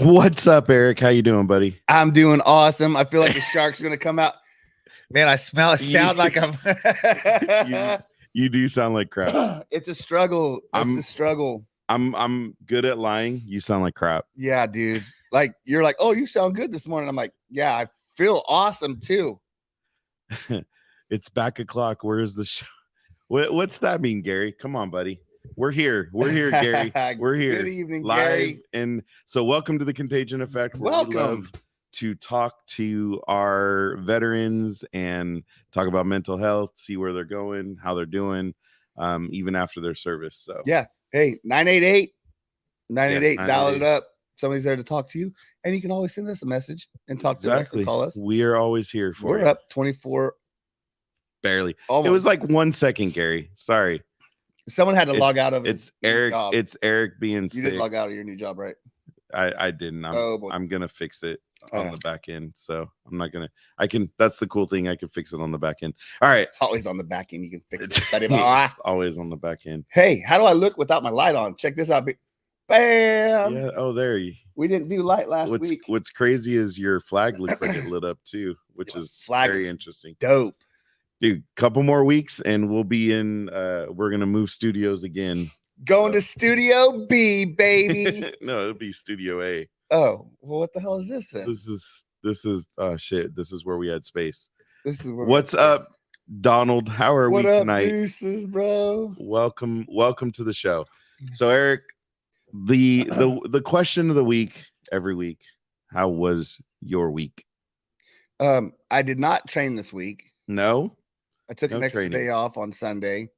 What's up, Eric? How you doing, buddy? I'm doing awesome. I feel like the shark's gonna come out. Man, I smell it. Sound like I'm. You do sound like crap. It's a struggle. It's a struggle. I'm good at lying. You sound like crap. Yeah, dude. Like you're like, oh, you sound good this morning. I'm like, yeah, I feel awesome too. It's back o'clock. Where's the show? What's that mean, Gary? Come on, buddy. We're here, Gary. We're here. Good evening, live. Gary. And so welcome to the Contagion Effect. Welcome. We love to talk to our veterans and talk about mental health, see where they're going, how they're doing, even after their service. So yeah. Hey, 988, dial it up. Somebody's there to talk to you. And you can always send us a message and talk to us and call us. We are always here for We're up 24. Barely. Almost. It was like 1 second, Gary. Sorry. Someone had to log out of it's Eric. Job. It's Eric being sick. You did log out of your new job, right? I didn't. I'm gonna fix it on the back end. So I'm not gonna. I can. That's the cool thing. I can fix it on the back end. All right. It's always on the back end. You can fix it. It's always on the back end. Hey, how do I look without my light on? Check this out. Bam. Yeah. Oh, there you. We didn't do light last week. What's crazy is your flag looks like it lit up too, which is very interesting. Dope. Dude, couple more weeks and we'll be in. We're gonna move studios again. Going to Studio B, baby. No, it'll be Studio A. Oh, well, what the hell is this then? This is shit. This is where we had space. This is where what's up, Donald? How are we tonight? Deuces, bro. Welcome to the show. So, Eric, the question of the week every week. How was your week? I did not train this week. No, I took an extra day off on Sunday.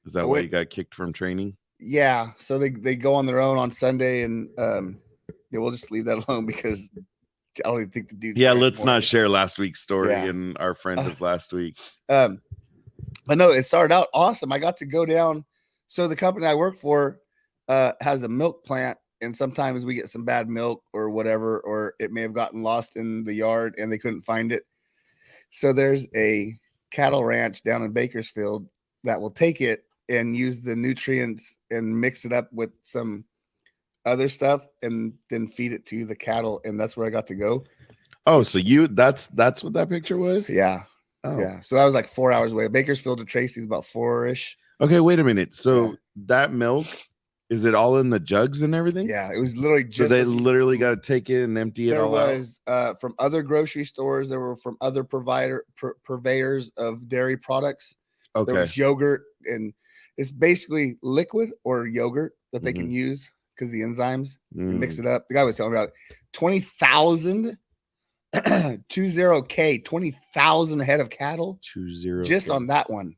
Is that why you got kicked from training? Yeah, so they go on their own on Sunday, and yeah, we'll just leave that alone because I don't even think the dude. Yeah, let's not share last week's story and our friend of last week. But no, it started out awesome. I got to go down. So the company I work for has a milk plant, and sometimes we get some bad milk or whatever, or it may have gotten lost in the yard and they couldn't find it. So there's a cattle ranch down in Bakersfield that will take it and use the nutrients and mix it up with some other stuff and then feed it to the cattle. And that's where I got to go. Oh, so that's what that picture was? Yeah. Oh. Yeah. So that was like 4 hours away. Bakersfield to Tracy's about 4-ish. Okay, wait a minute. So that milk, is it all in the jugs and everything? Yeah, it was literally just. So they literally got to take it and empty it all out? There was from other grocery stores. There were from other purveyors of dairy products. Okay. There was yogurt, and it's basically liquid or yogurt that they can use because the enzymes mix it up. The guy was telling me about it. 20,000, 20,000 head of cattle. 20 just on that one.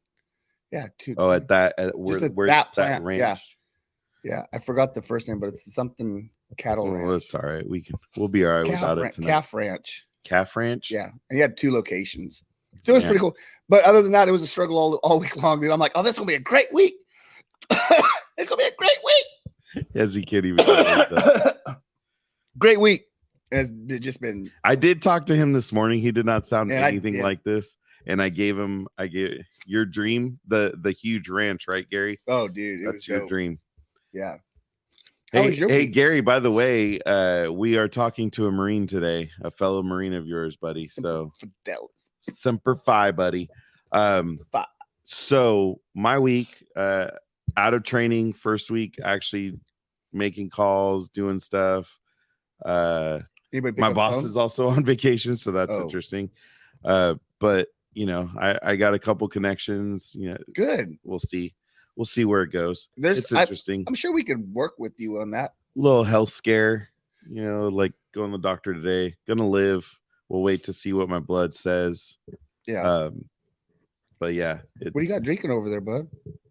Yeah. At that plant ranch. Yeah. I forgot the first name, but it's something cattle ranch. Well, that's all right. We'll be all right without it tonight. Calf ranch. Calf ranch. Yeah. And he had 2 locations. So it was pretty cool. But other than that, it was a struggle all week long, dude. I'm like, oh, this is going to be a great week. It's going to be a great week. Yes, he can't even. Great week. It's just been. I did talk to him this morning. He did not sound anything like this. And I gave your dream, the huge ranch, right, Gary? Oh, dude. That's your dream. Yeah. Hey, Gary, by the way, we are talking to a Marine today, a fellow Marine of yours, buddy. Semper Fi, buddy. So my week, out of training, first week, actually making calls, doing stuff. My boss is also on vacation, so that's interesting. But I got a couple connections. Good. We'll see where it goes. It's interesting. I'm sure we could work with you on that. Little health scare, like going to the doctor today. Gonna live. We'll wait to see what my blood says. Yeah. But yeah. What do you got drinking over there, bud?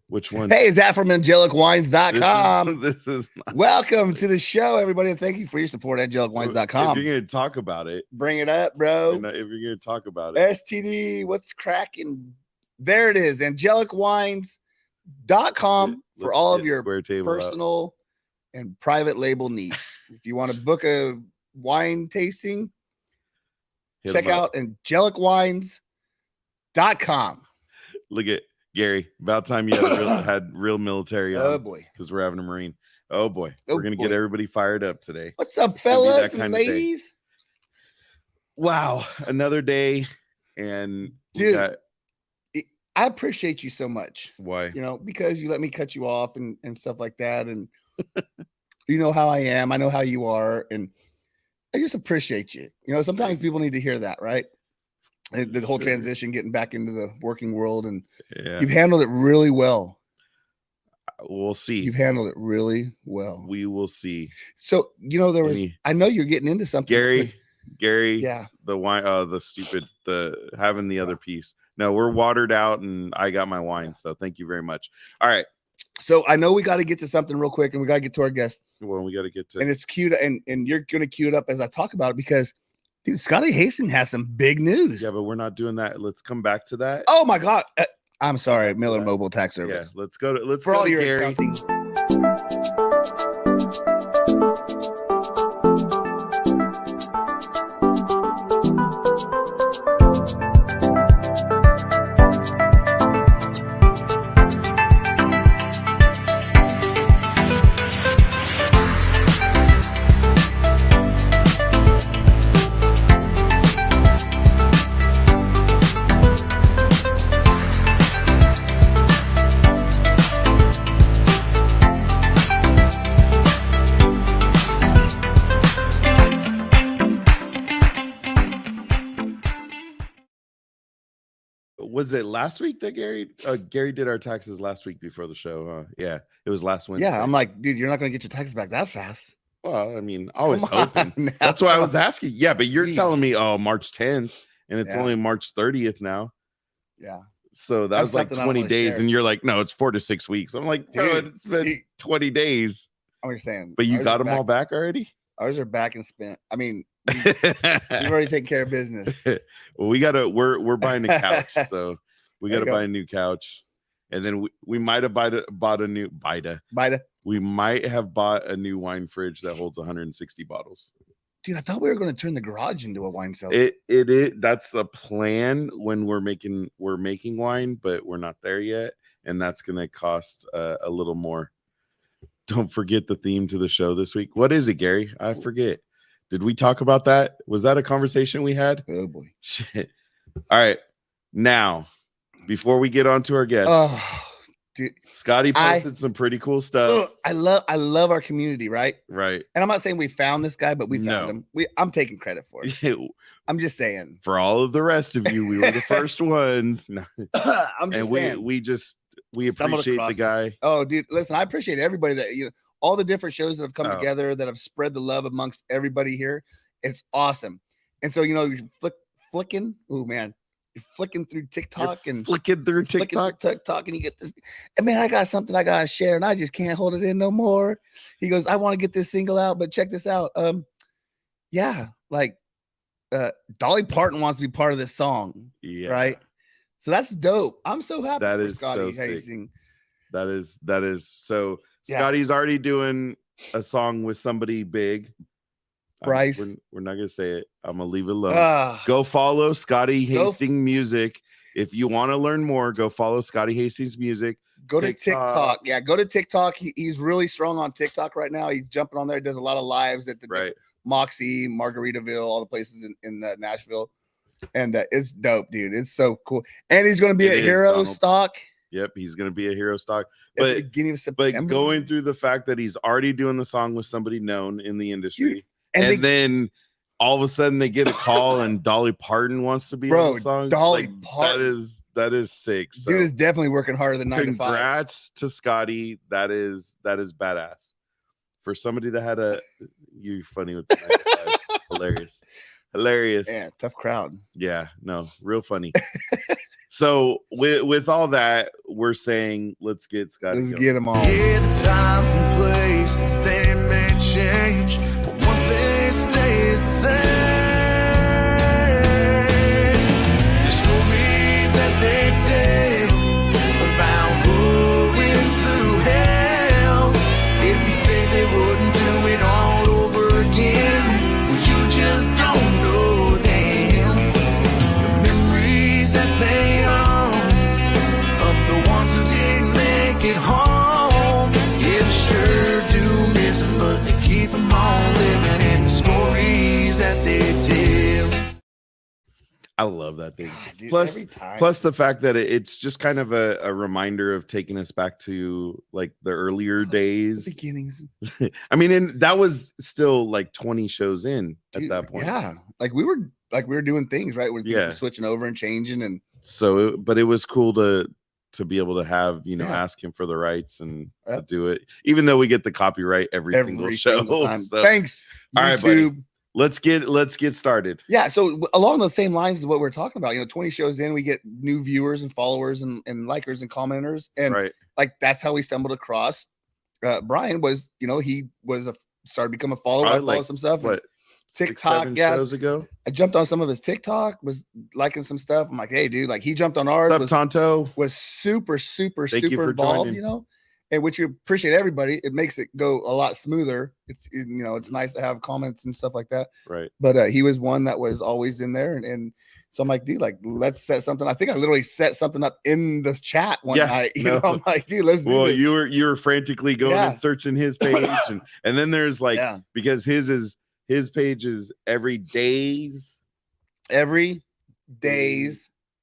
Which one? Hey, is that from AngelicWines.com? This is not. Welcome to the show, everybody, and thank you for your support at AngelicWines.com. If you're going to talk about it, bring it up, bro. If you're going to talk about it. STD, what's cracking? There it is, AngelicWines.com for all of your personal and private label needs. If you want to book a wine tasting, check out AngelicWines.com. Look at Gary. About time you had real military on. Oh boy, because we're having a Marine. Oh boy, we're gonna get everybody fired up today. What's up, fellas and ladies? Wow, another day, and dude, I appreciate you so much. Why? Because you let me cut you off and stuff like that, and you know how I am. I know how you are, and I just appreciate you. Sometimes people need to hear that, right? The whole transition, getting back into the working world, and you've handled it really well. We'll see. You've handled it really well. We will see. So there was. I know you're getting into something, Gary. Yeah. The wine. Having the other piece. No, we're watered out, and I got my wine. So thank you very much. All right. So I know we got to get to something real quick, and we got to get to our guest. Well, we got to get to, and it's cute, and you're gonna cue it up as I talk about it because, dude, Scotty Hastings has some big news. Yeah, but we're not doing that. Let's come back to that. Oh my God, I'm sorry, Miller Mobile Tax Service. Yeah, let's go to for all your Gary. Accounting. Was it last week that Gary did our taxes last week before the show? Yeah, it was last Wednesday. Yeah, I'm like, dude, you're not going to get your taxes back that fast. Well, I mean, always hoping. That's why I was asking. Yeah, but you're telling me, March 10th, and it's only March 30th now. Yeah. So that was like 20 days, and you're like, no, it's 4 to 6 weeks. I'm like, dude, it's been 20 days. I understand. But you got them all back already? Ours are back and spent. I mean, we've already taken care of business. Well, we're buying a couch, so we got to buy a new couch, and then we might have bought a new We might have bought a new wine fridge that holds 160 bottles. Dude, I thought we were going to turn the garage into a wine cellar. It is. That's a plan when we're making wine, but we're not there yet, and that's going to cost a little more. Don't forget the theme to the show this week. What is it, Gary? I forget. Did we talk about that? Was that a conversation we had? Oh boy. Shit. All right. Now, before we get on to our guest, dude, Scotty posted some pretty cool stuff. I love our community, right? Right. And I'm not saying we found this guy, but we found him. I'm taking credit for it. I'm just saying. For all of the rest of you, we were the first ones. I'm just saying. We appreciate the guy. Oh, dude, listen, I appreciate everybody that all the different shows that have come together that have spread the love amongst everybody here. It's awesome. And so, you're flicking. Oh man, you're flicking through TikTok and flicking through TikTok, and you get this. And man, I got something I gotta share, and I just can't hold it in no more. He goes, I want to get this single out, but check this out. Dolly Parton wants to be part of this song. Yeah. Right. So that's dope. I'm so happy that for is Scotty so Hastings. That is so. Yeah. Scotty's already doing a song with somebody big. Bryce. We're not gonna say it. I'm gonna leave it alone. Go follow Scotty Hastings music. If you want to learn more, go follow Scotty Hastings music. Go to TikTok. Yeah, go to TikTok. He's really strong on TikTok right now. He's jumping on there. Does a lot of lives at the Moxie, Margaritaville, all the places in Nashville. And it's dope, dude. It's so cool. And he's going to be a hero stock. Yep, he's going to be a hero stock. But beginning of September. But going through the fact that he's already doing the song with somebody known in the industry, dude, then all of a sudden they get a call and Dolly Parton wants to be on the song. Dolly Parton. That is sick. So dude is definitely working harder than 9 to 5. Congrats to Scotty. That is badass. For somebody that had you're funny with the 9 to 5. Hilarious. Yeah, tough crowd. Yeah, no, real funny. So with all that, we're saying let's get Scotty. Let's get him on. Yeah, the times and places they may change, but one thing stays the same. The stories that they tell about going through hell. If you think they wouldn't do it all over again, well, you just don't know them. The memories that they of the ones who didn't make it home, it sure do I love that thing. God, dude, plus the fact that it's just kind of a reminder of taking us back to like the earlier days, the beginnings. I mean, and that was still like 20 shows in at that point. Yeah, like we were doing things right when things were switching over and changing, and so but it was cool to be able to have, you know, ask him for the rights and to do it, even though we get the copyright every single show. Time. So, thanks. All right, buddy. Let's get started. Yeah. So along the same lines as what we're talking about, you know, 20 shows in, we get new viewers and followers and likers and commenters. And like, that's how we stumbled across Bryan was, you know, he was started becoming a follower. I follow some stuff. What? TikTok, 6-7 shows ago. I jumped on some of his TikTok, was liking some stuff. I'm like, hey, dude, like he jumped on ours. What's up, Tonto? Was super involved, you know, and which we appreciate everybody. It makes it go a lot smoother. You know, it's nice to have comments and stuff like that. Right. But he was one that was always in there. And so I'm like, dude, like, let's set something. I think I literally set something up in this chat one night. You know, I'm like, dude, let's do this. You were frantically going and searching his page. and then there's like, because his page is every days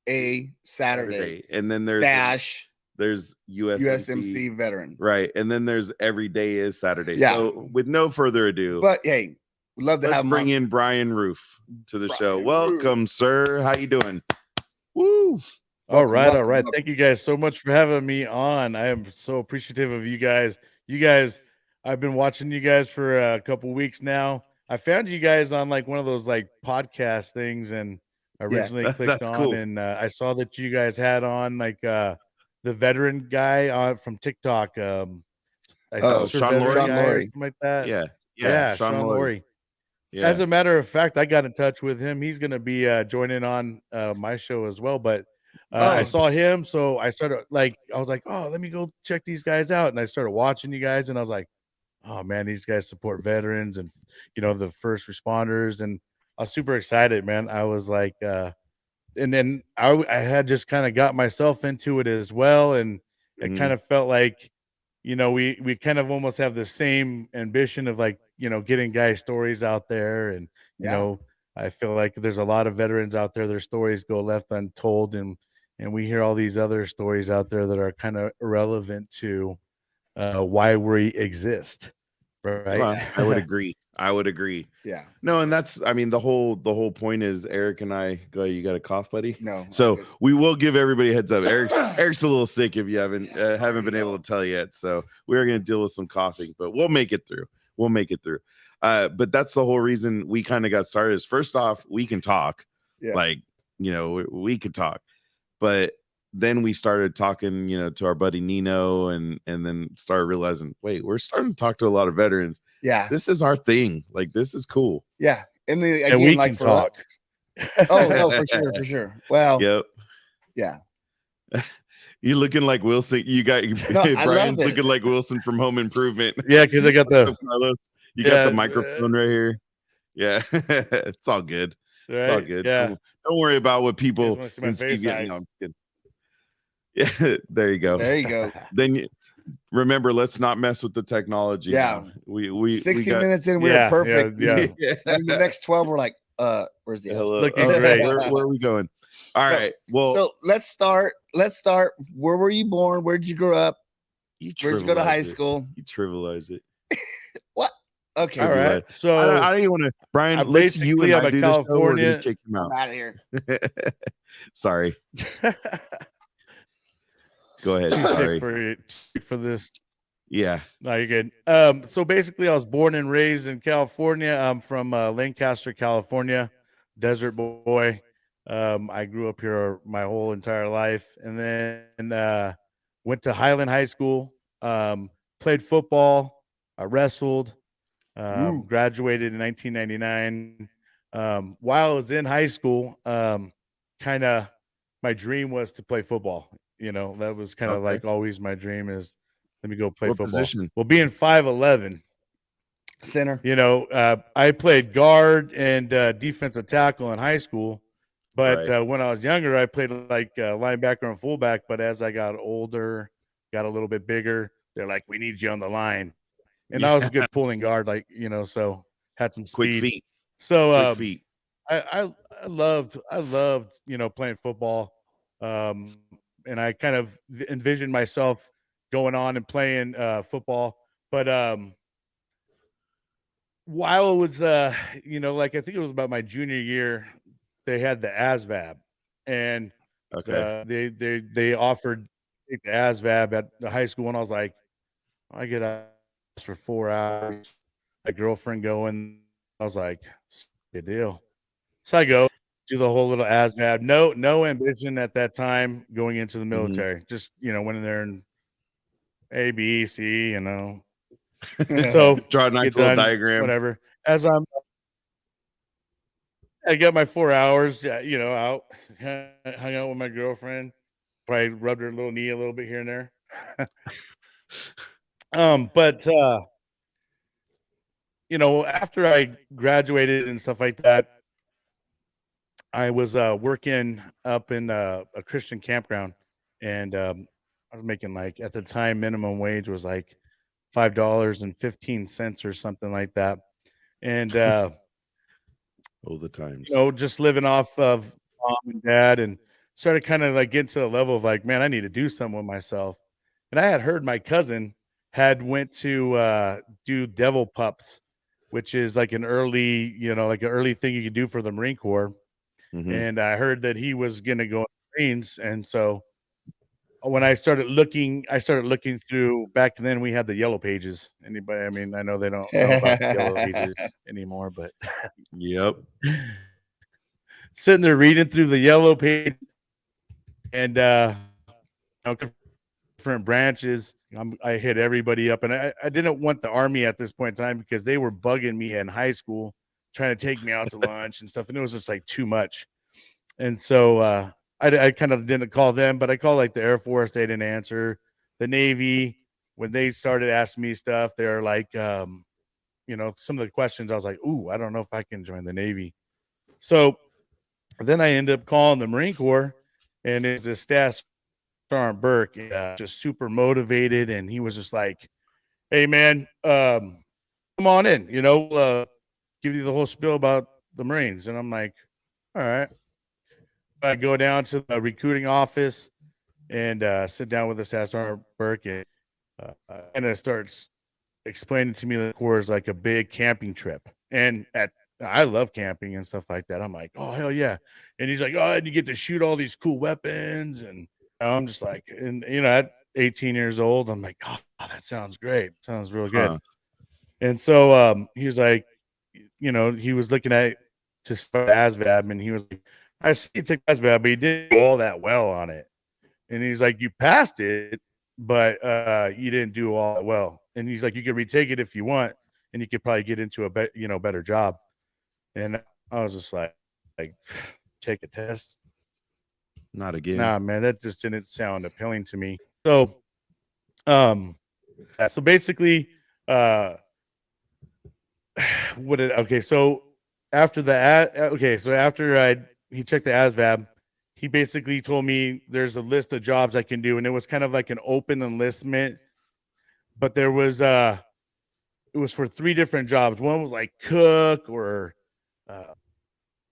a Saturday. And then there's USMC veteran. Right. And then there's every day is Saturday. Yeah. So with no further ado. But hey, we'd love to have bring in Bryan Roof to the show. Welcome, sir. How you doing? Woo. All right. Thank you guys so much for having me on. I am so appreciative of you guys. I've been watching you guys for a couple weeks now. I found you guys on like one of those like podcast things, and I originally clicked on cool. And I saw that you guys had on like the veteran guy from TikTok. Sean Laurie, something like that. Yeah, Sean Laurie. Yeah. As a matter of fact, I got in touch with him. He's going to be joining on my show as well. But I saw him, so I was like, oh, let me go check these guys out, and I started watching you guys, and I was like, oh man, these guys support veterans and, you know, the first responders. And I was super excited, man. I was like, and then I had just kind of got myself into it as well. And it kind of felt like, you know, we kind of almost have the same ambition of like, you know, getting guys' stories out there. And, you know, I feel like there's a lot of veterans out there, their stories go left untold. And we hear all these other stories out there that are kind of irrelevant to why we exist. Right. Well, I would agree. Yeah. No, and that's, I mean, the whole point is Eric and I go, you got a cough, buddy? No. So we will give everybody a heads up. Eric's a little sick if you haven't been able to tell yet. So we're going to deal with some coughing, but we'll make it through. But that's the whole reason we kind of got started is first off, we can talk. Yeah. Like, you know, we could talk, but then we started talking, you know, to our buddy Nino and then started realizing, wait, we're starting to talk to a lot of veterans. Yeah. This is our thing. Like, this is cool. Yeah. And then again, we like can talk. Oh, no, for sure. Well, yep. Yeah. You're looking like Wilson. You got Bryan's looking like Wilson from Home Improvement. Yeah, because I got the got the microphone right here. Yeah. It's all good. Right? It's all good. Yeah. Don't worry about what people Yeah, there you go. Then remember, let's not mess with the technology. Yeah, now. We 60 minutes in, we're perfect. Yeah. And the next 12, we're like, where's the looking great? Where are we going? All right. Well, so let's start. Where were you born? Where did you grow up? Where'd you go to high school? You trivialize it. What? Okay. All right. So I don't even want to. Bryan, I'm basically out of California. Kick him out. I'm out of here. Sorry. Go ahead. Too sick for this. Yeah. No, you're good. So basically, I was born and raised in California. I'm from Lancaster, California, desert boy. I grew up here my whole entire life, and then went to Highland High School. Played football. I wrestled. Graduated in 1999. While I was in high school, kind of my dream was to play football. You know, that was kind of like always my dream is let me go play football. Position? Well, being 5'11", center. You know, I played guard and defensive tackle in high school, but when I was younger, I played like linebacker and fullback. But as I got older, got a little bit bigger, they're like, "We need you on the line," and I was a good pulling guard, like you know, so had some speed. Quick feet. So quick feet. I I loved, playing football. And I kind of envisioned myself going on and playing football. But while it was, like I think it was about my junior year, they had the ASVAB, and they offered the ASVAB at the high school, and I was like, I get out for 4 hours. My girlfriend going, I was like, good deal. So I go do the whole little ASVAB. No ambition at that time going into the military. Just went in there and A, B, C, So draw a nice little diagram. Whatever. I got my 4 hours, out, hung out with my girlfriend. Probably rubbed her little knee a little bit here and there. But after I graduated and stuff like that, I was working up in a Christian campground, and I was making, like, at the time, minimum wage was like $5.15 or something like that. And all the times, just living off of mom and dad, and started kind of like getting to the level of like, man, I need to do something with myself. And I had heard my cousin had went to do devil pups, which is like an early, like an early thing you could do for the Marine Corps. And I heard that he was going to go in the Marines. And so when I started looking through, back then we had the yellow pages. Anybody? I mean, I know they don't know about the yellow pages anymore, but yep. Sitting there reading through the yellow page, and different branches. I hit everybody up, and I didn't want the Army at this point in time because they were bugging me in high school, trying to take me out to lunch and stuff, and it was just like too much. And so I kind of didn't call them, but I called like the Air Force. They didn't answer. The Navy, when they started asking me stuff, they're like, some of the questions I was like, ooh, I don't know if I can join the Navy. So then I ended up calling the Marine Corps, and it's a Staff Sergeant Burke, just super motivated, and he was just like, hey man, come on in, give you the whole spiel about the Marines. And I'm like, all right. I go down to the recruiting office and sit down with the Staff Sergeant Burke, and it starts explaining to me that the Corps is like a big camping trip. And I love camping and stuff like that. I'm like, oh, hell yeah. And he's like, oh, and you get to shoot all these cool weapons. And I'm just like, and at 18 years old, I'm like, oh, that sounds great. Sounds real good. And so he was like, he was looking at to start ASVAB, and he was like, I see you took ASVAB, but you didn't do all that well on it. And he's like, you passed it, but you didn't do all that well. And he's like, you could retake it if you want, and you could probably get into a better job. And I was just like, take a test. Not again. Nah, man, that just didn't sound appealing to me. So, so basically, so after he checked the ASVAB, he basically told me there's a list of jobs I can do, and it was kind of like an open enlistment, but there was it was for 3 different jobs. One was like cook, or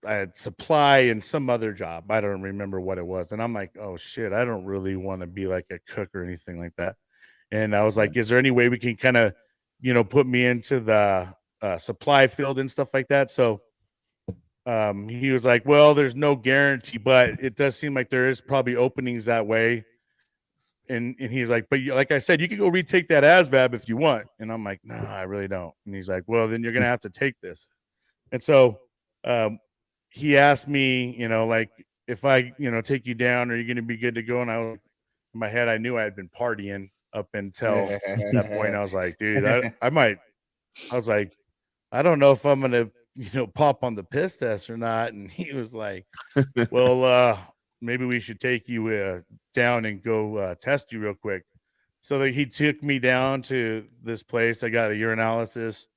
I had supply, and some other job. I don't remember what it was. And I'm like, oh shit, I don't really want to be like a cook or anything like that. And I was like, is there any way we can kind of, put me into the supply field and stuff like that? So he was like, well, there's no guarantee, but it does seem like there is probably openings that way. And he's like, but like I said, you can go retake that ASVAB if you want. And I'm like, no, I really don't. And he's like, well, then you're going to have to take this. And so he asked me, like, if I, take you down, are you going to be good to go? And in my head, I knew I had been partying up until that point. I was like, dude, I was like, I don't know if I'm going to, pop on the piss test or not. And he was like, well, maybe we should take you down and go test you real quick. So he took me down to this place. I got a urinalysis,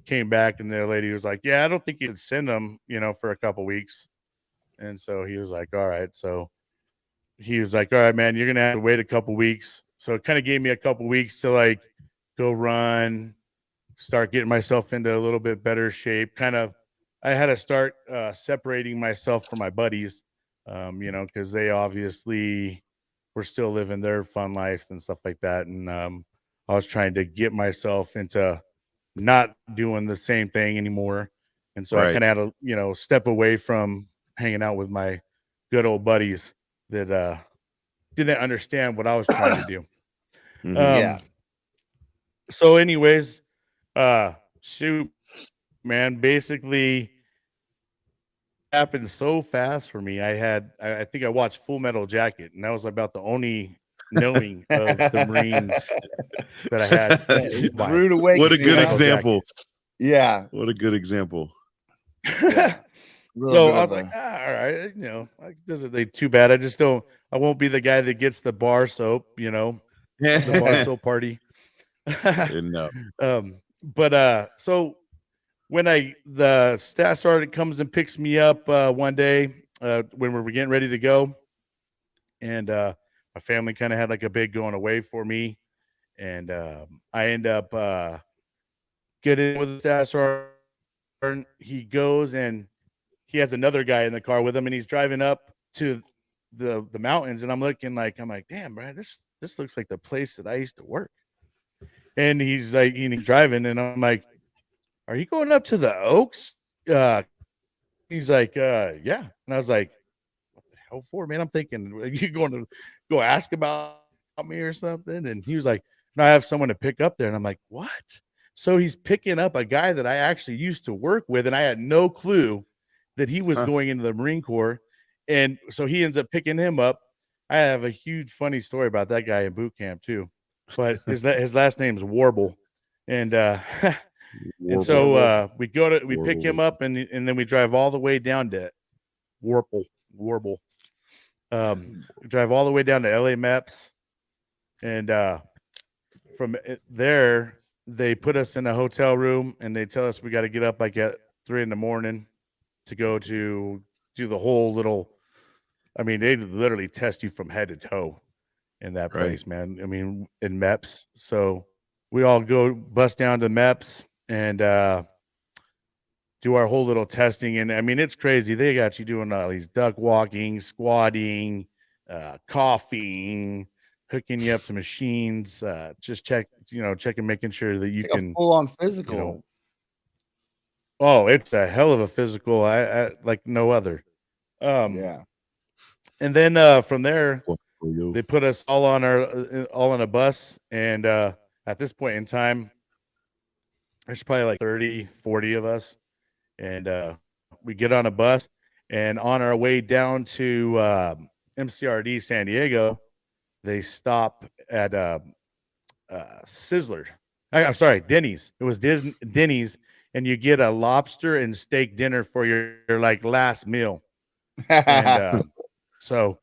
came back, and the lady was like, yeah, I don't think you could send them, for a couple weeks. And so he was like, all right. So he was like, all right, man, you're going to have to wait a couple weeks. So it kind of gave me a couple weeks to like go run, start getting myself into a little bit better shape. Kind of, I had to start separating myself from my buddies, because they obviously were still living their fun life and stuff like that. And I was trying to get myself into not doing the same thing anymore. And so I kind of had to, step away from hanging out with my good old buddies that didn't understand what I was trying to do. So anyways, shoot, man, basically happened so fast for me. I think I watched Full Metal Jacket, and that was about the only knowing of the Marines that I had. Rude awakening. What a good example. Yeah. What a good example. Yeah. So I was like, all right, too bad. I won't be the guy that gets the bar soap, the bar soap party. No. So when the staff sergeant comes and picks me up one day when we were getting ready to go, and my family kind of had like a big going away for me, and I end up getting with the staff sergeant. He goes and he has another guy in the car with him, and he's driving up to the mountains, and I'm like, damn, Brad, this looks like the place that I used to work. And he's like, he's driving, and I'm like, are you going up to the Oaks? He's like, yeah. And I was like, what the hell for, man? I'm thinking, are you going to go ask about me or something? And he was like, no, I have someone to pick up there. And I'm like, what? So he's picking up a guy that I actually used to work with, and I had no clue that he was going into the Marine Corps. And so he ends up picking him up. I have a huge funny story about that guy in boot camp too, but his last name is Warble. And and so we pick him up, and then we drive all the way down to Warble. Drive all the way down to LA Maps, and from there they put us in a hotel room, and they tell us we got to get up like at 3 a.m. to go to do the whole little. I mean, they literally test you from head to toe in that place, man. I mean, in MEPS. So we all go bust down to MEPS and do our whole little testing. And I mean, it's crazy. They got you doing all these duck walking, squatting, coughing, hooking you up to machines, just checking, making sure that you can full on physical. Oh, it's a hell of a physical. I like no other. And then from there, they put us all on a bus. And at this point in time, there's probably like 30, 40 of us. And we get on a bus, and on our way down to MCRD San Diego, they stop at Sizzler. I'm sorry, Denny's. It was Denny's, and you get a lobster and steak dinner for your like last meal. And so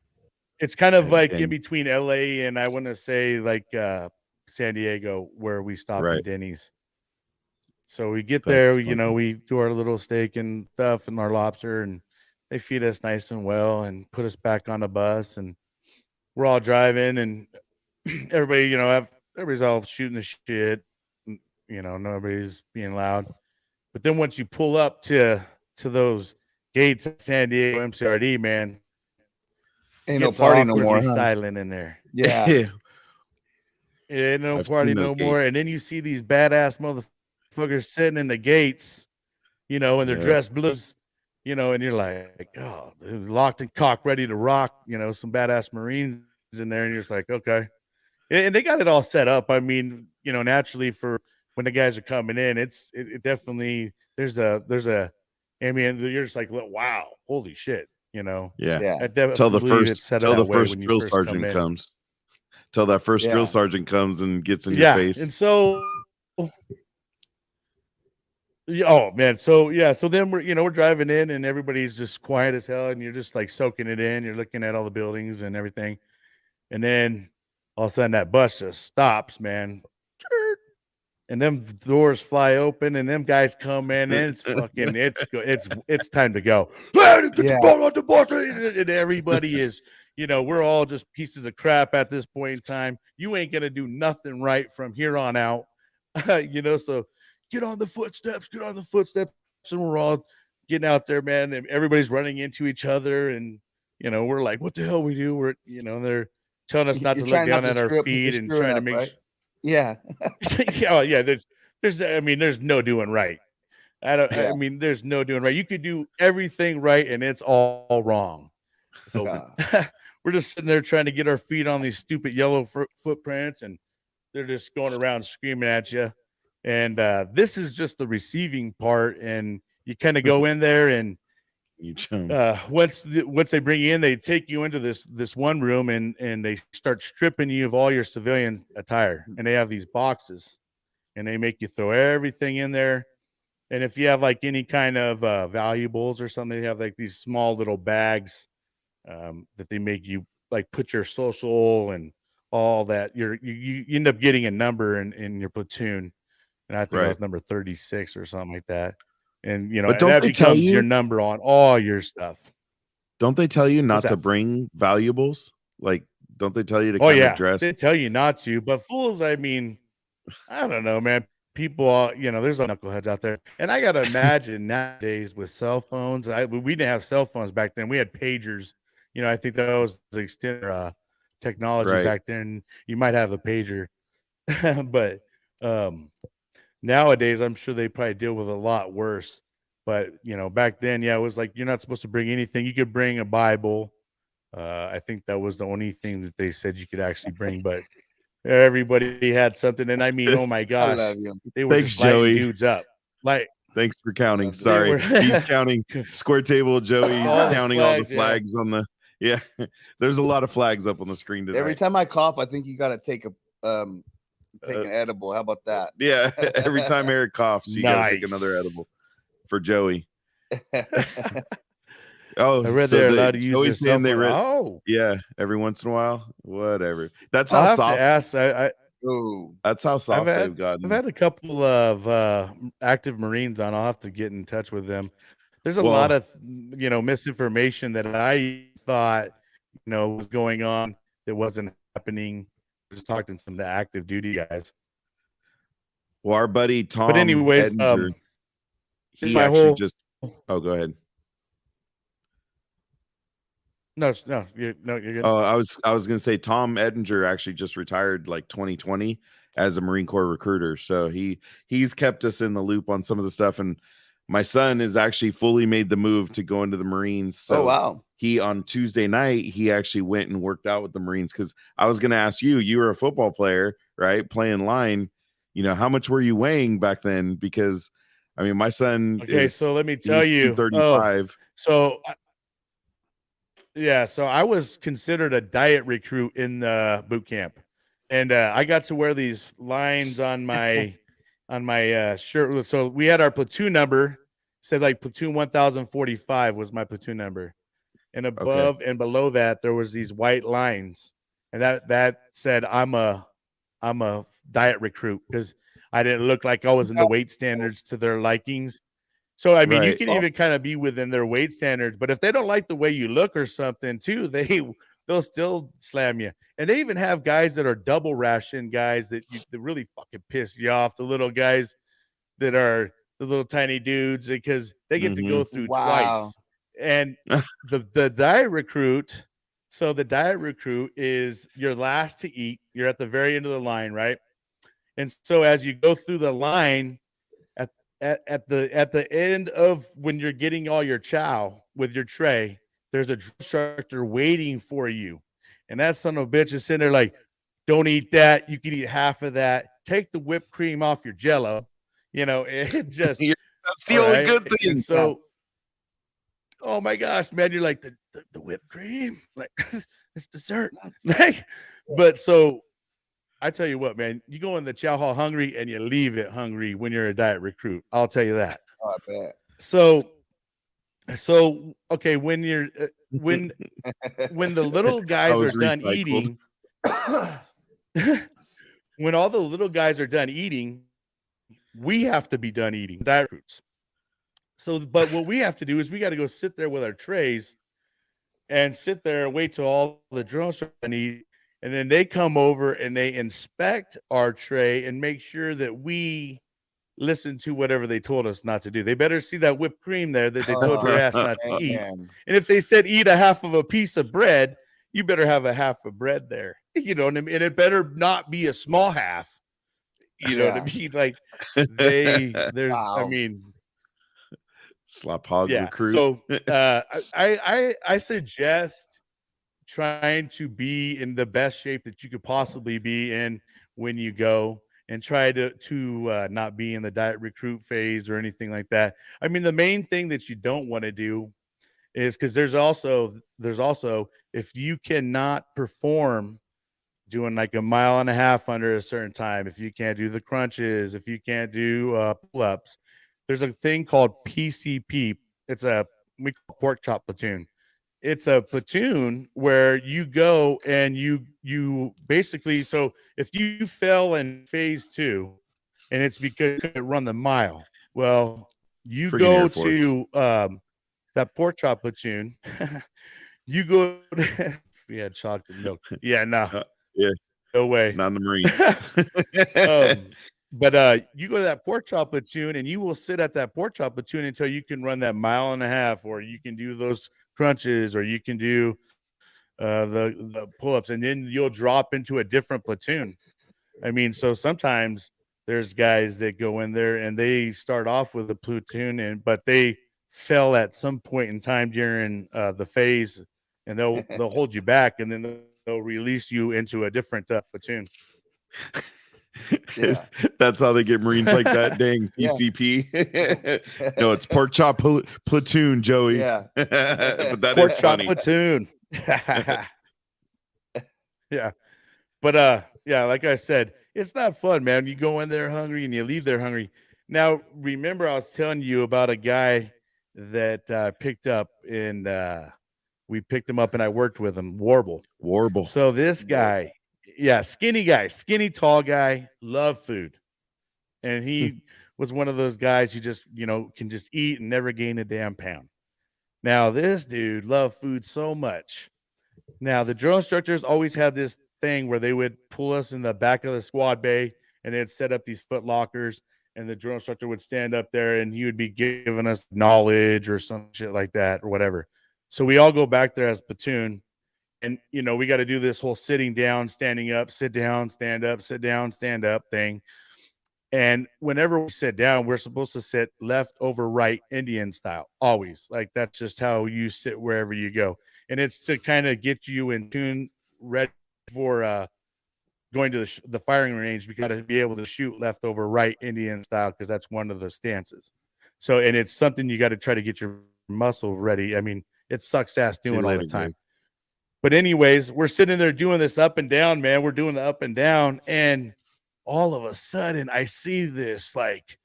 it's kind of like in between LA and I want to say like San Diego, where we stop at Denny's. So we get there, we do our little steak and stuff and our lobster, and they feed us nice and well and put us back on the bus, and we're all driving, and everybody, everybody's all shooting the shit, nobody's being loud. But then once you pull up to those gates at San Diego MCRD, man, ain't no party no more. Silent in there. Yeah. Ain't no party no more. And then you see these badass motherfuckers sitting in the gates, and they're dressed blues, and you're like, oh, they're locked and cocked, ready to rock, some badass Marines in there. And you're just like, okay. And they got it all set up. I mean, naturally for when the guys are coming in, it definitely, there's a, I mean, you're just like, wow, holy shit, Yeah. Till the first drill sergeant comes. Till that first drill sergeant comes and gets in your face. And so, oh man, so then we're driving in, and everybody's just quiet as hell, and you're just like soaking it in. You're looking at all the buildings and everything, and then all of a sudden that bus just stops, man. And them doors fly open, and them guys come in, and it's fucking, it's time to go. And everybody is, we're all just pieces of crap at this point in time. You ain't gonna do nothing right from here on out, So get on the footsteps, and we're all getting out there, man, and everybody's running into each other, and we're like, what the hell we do? We're they're telling us not to look down at our feet and trying to make right? Yeah. yeah. There's no doing right. I mean, there's no doing right. You could do everything right, and it's all wrong. So we're just sitting there trying to get our feet on these stupid yellow footprints, and they're just going around screaming at you. And this is just the receiving part, and you kind of go in there, and once they bring you in, they take you into this one room, and they start stripping you of all your civilian attire, and they have these boxes, and they make you throw everything in there. And if you have like any kind of valuables or something, they have like these small little bags that they make you like put your social and all that. You end up getting a number in your platoon, and I think it was number 36 or something like that. And but don't that they tell becomes you your number on all your stuff. Don't they tell you not to bring valuables? Like, don't they tell you to kind of dress? They tell you not to, but fools, I mean, I don't know, man. People, there's knuckleheads out there, and I gotta imagine nowadays with cell phones. We didn't have cell phones back then. We had pagers. I think that was the extent of technology back then. You might have a pager, but nowadays I'm sure they probably deal with a lot worse. But back then, it was like you're not supposed to bring anything. You could bring a Bible. I think that was the only thing that they said you could actually bring, but everybody had something. And I mean, oh my gosh, they were just lighting dudes up. Like, thanks for counting. Sorry, he's counting. Square table, Joey's counting all the flags on the. Yeah, there's a lot of flags up on the screen today. Every time I cough, I think you got to take an edible. How about that? Yeah, every time Eric coughs, you got to take another edible for Joey. Oh, I read they're allowed to use their cell phone. Yeah, every once in a while, whatever. That's how soft. That's how soft they've gotten. I've had a couple of active Marines on. I'll have to get in touch with them. There's a lot of misinformation that I thought was going on that wasn't happening. I was talking to some of the active duty guys. Well, our buddy Tom. But anyways, he actually just. Oh, go ahead. No, you're good. Oh, I was gonna say Tom Edinger actually just retired like 2020 as a Marine Corps recruiter. So he's kept us in the loop on some of the stuff. And my son has actually fully made the move to go into the Marines. So wow. He on Tuesday night, he actually went and worked out with the Marines, because I was gonna ask you were a football player, right? Playing line, how much were you weighing back then? Because I mean, my son so let me tell you 35. So I was considered a diet recruit in the boot camp, and I got to wear these lines on my shirt. So we had our platoon number, said like platoon 1045 was my platoon number, and above and below that there was these white lines, and that said I'm a diet recruit, because I didn't look like I was in the weight standards to their likings. So, I mean, you can even kind of be within their weight standards, but if they don't like the way you look or something too, they'll still slam you. And they even have guys that are double ration guys that really fucking piss you off. The little guys that are the little tiny dudes, because they get to go through twice. And the diet recruit. So the diet recruit is your last to eat. You're at the very end of the line, right? And so as you go through the line, at the end of when you're getting all your chow with your tray, there's a instructor waiting for you, and that son of a bitch is sitting there like, don't eat that. You can eat half of that. Take the whipped cream off your Jello. It just that's the only good thing. And so, oh my gosh, man, you're like the whipped cream, like it's dessert. But so. I tell you what, man, you go in the chow hall hungry and you leave it hungry when you're a diet recruit. I'll tell you that. Oh, I bet. So okay, when you're when the little guys are done eating, when all the little guys are done eating, we have to be done eating, diet recruits. So, but what we have to do is we got to go sit there with our trays and sit there and wait till all the drones are done eating. And then they come over and they inspect our tray and make sure that we listen to whatever they told us not to do. They better see that whipped cream there that they told your ass not to eat. And if they said eat a half of a piece of bread, you better have a half of bread there. You know what I mean? And it better not be a small half. You know what I mean? Like I mean, slop hog recruit. So I suggest trying to be in the best shape that you could possibly be in when you go, and try to not be in the diet recruit phase or anything like that. I mean, the main thing that you don't want to do is, because there's also if you cannot perform doing like a mile and a half under a certain time, if you can't do the crunches, if you can't do pull-ups, there's a thing called PCP. It's we call pork chop platoon. It's a platoon where you go and you basically, so if you fell in phase 2 and it's because you couldn't run the mile, well, you go to that pork chop platoon. You go to, we had chocolate milk. Yeah, no. No way. Not in the Marines. But you go to that pork chop platoon and you will sit at that pork chop platoon until you can run that mile and a half, or you can do those crunches, or you can do the pull-ups, and then you'll drop into a different platoon. I mean, so sometimes there's guys that go in there and they start off with a platoon, but they fell at some point in time during the phase, and they'll hold you back, and then they'll release you into a different platoon. Yeah. That's how they get Marines like that. Dang PCP. No, it's pork chop platoon, Joey. Yeah. But that pork is chop funny. platoon. Yeah. But yeah, like I said, it's not fun, man. You go in there hungry and you leave there hungry. Now, remember I was telling you about a guy that picked up in we picked him up and I worked with him, Warble. So this guy, skinny, tall guy, love food. And he was one of those guys who just, can just eat and never gain a damn pound. Now, this dude loved food so much. Now, the drill instructors always had this thing where they would pull us in the back of the squad bay, and they'd set up these foot lockers, and the drill instructor would stand up there and he would be giving us knowledge or some shit like that or whatever. So we all go back there as platoon. And, we got to do this whole sitting down, standing up, sit down, stand up, sit down, stand up thing. And whenever we sit down, we're supposed to sit left over right, Indian style, always. Like, that's just how you sit wherever you go. And it's to kind of get you in tune, ready for going to the firing range. We got to be able to shoot left over right, Indian style, because that's one of the stances. So, and it's something you got to try to get your muscle ready. I mean, it sucks ass doing all the time. But anyways, we're sitting there doing this up and down, man. We're doing the up and down, and all of a sudden I see this like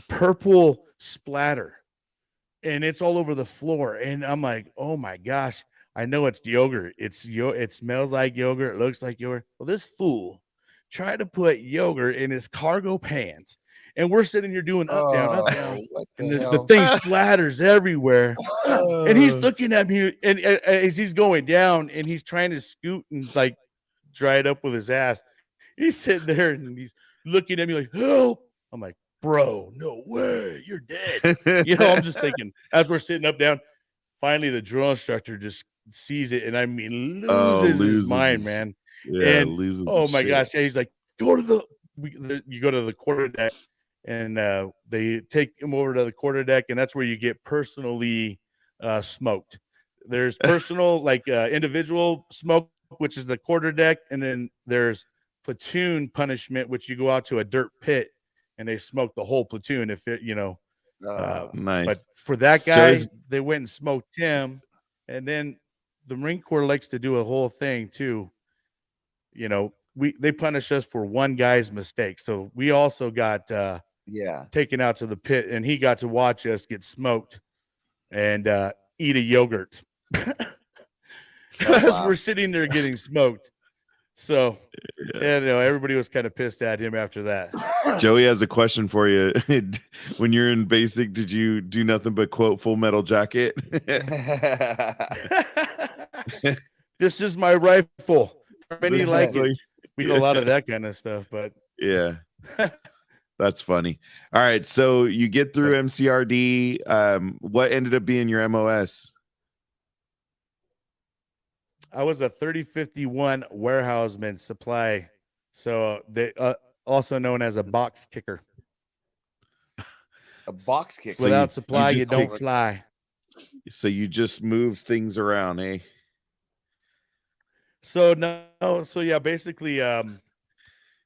purple splatter, and it's all over the floor. And I'm like, oh my gosh, I know it's yogurt. It smells like yogurt. It looks like yogurt. Well, this fool tried to put yogurt in his cargo pants. And we're sitting here doing up, down. And the thing splatters everywhere. And he's looking at me, and as he's going down, and he's trying to scoot and like dry it up with his ass. He's sitting there and he's looking at me like, help. I'm like, bro, no way, you're dead. I'm just thinking, as we're sitting up, down, finally the drill instructor just sees it, and I mean loses his mind, man. Yeah, and oh my gosh, he's like, you go to the quarterdeck. And they take him over to the quarterdeck, and that's where you get personally smoked. There's personal, individual smoke, which is the quarterdeck, and then there's platoon punishment, which you go out to a dirt pit and they smoke the whole platoon. If it, nice. But for that guy, they went and smoked him, and then the Marine Corps likes to do a whole thing too. They punish us for one guy's mistake, so we also got taken out to the pit, and he got to watch us get smoked and eat a yogurt as we're sitting there getting smoked. So everybody was kind of pissed at him after that. Joey has a question for you. When you're in basic, did you do nothing but quote Full Metal Jacket? This is my rifle. Many like it. We do a lot of that kind of stuff, but yeah. That's funny. All right, so you get through MCRD. What ended up being your MOS? I was a 3051 warehouseman supply, so they also known as a box kicker. A box kicker. Without supply, you don't fly. So you just move things around, eh? So yeah, basically,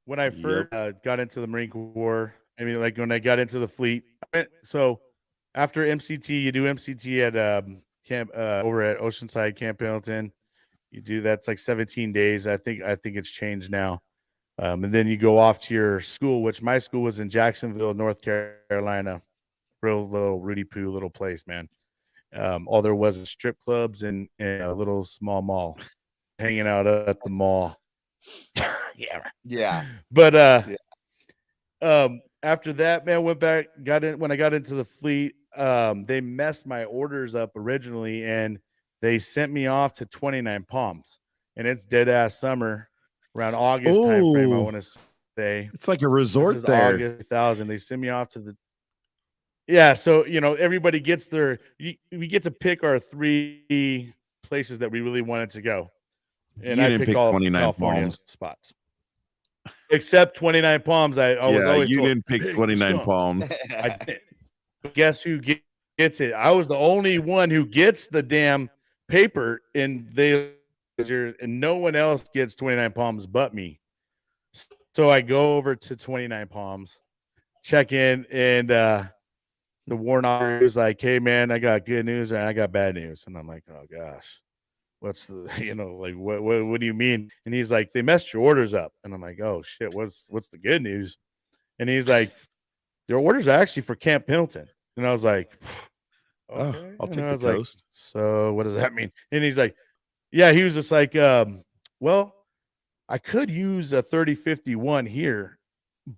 when I first got into the Marine Corps, I mean, like when I got into the fleet, so after MCT, you do MCT at camp over at Oceanside Camp Pendleton. You do that's like 17 days. I think it's changed now. And then you go off to your school, which my school was in Jacksonville, North Carolina. Real little Rudy Poo little place, man. All there was strip clubs and a little small mall. Hanging out at the mall. Yeah. But after that, man, went back, when I got into the fleet, they messed my orders up originally and they sent me off to 29 Palms. And it's dead ass summer around August time frame, I want to say. It's like a resort there. August 2000. They send me off to the so everybody gets we get to pick our 3 places that we really wanted to go. And I picked all 29 California spots. Except 29 Palms. I was always you didn't pick 29 Palms. I did. Guess who gets it? I was the only one who gets the damn paper, and no one else gets 29 Palms but me. So I go over to 29 Palms, check in, and the warrant officer is like, "Hey man, I got good news and I got bad news." And I'm like, "Oh gosh. What's the, like, what do you mean?" And he's like, "They messed your orders up." And I'm like, "Oh shit, what's the good news?" And he's like, "Their orders are actually for Camp Pendleton." And I was like, "Okay." I'll take the toast. Like, so what does that mean? And he's like, yeah, he was just like, well, I could use a 3051 here,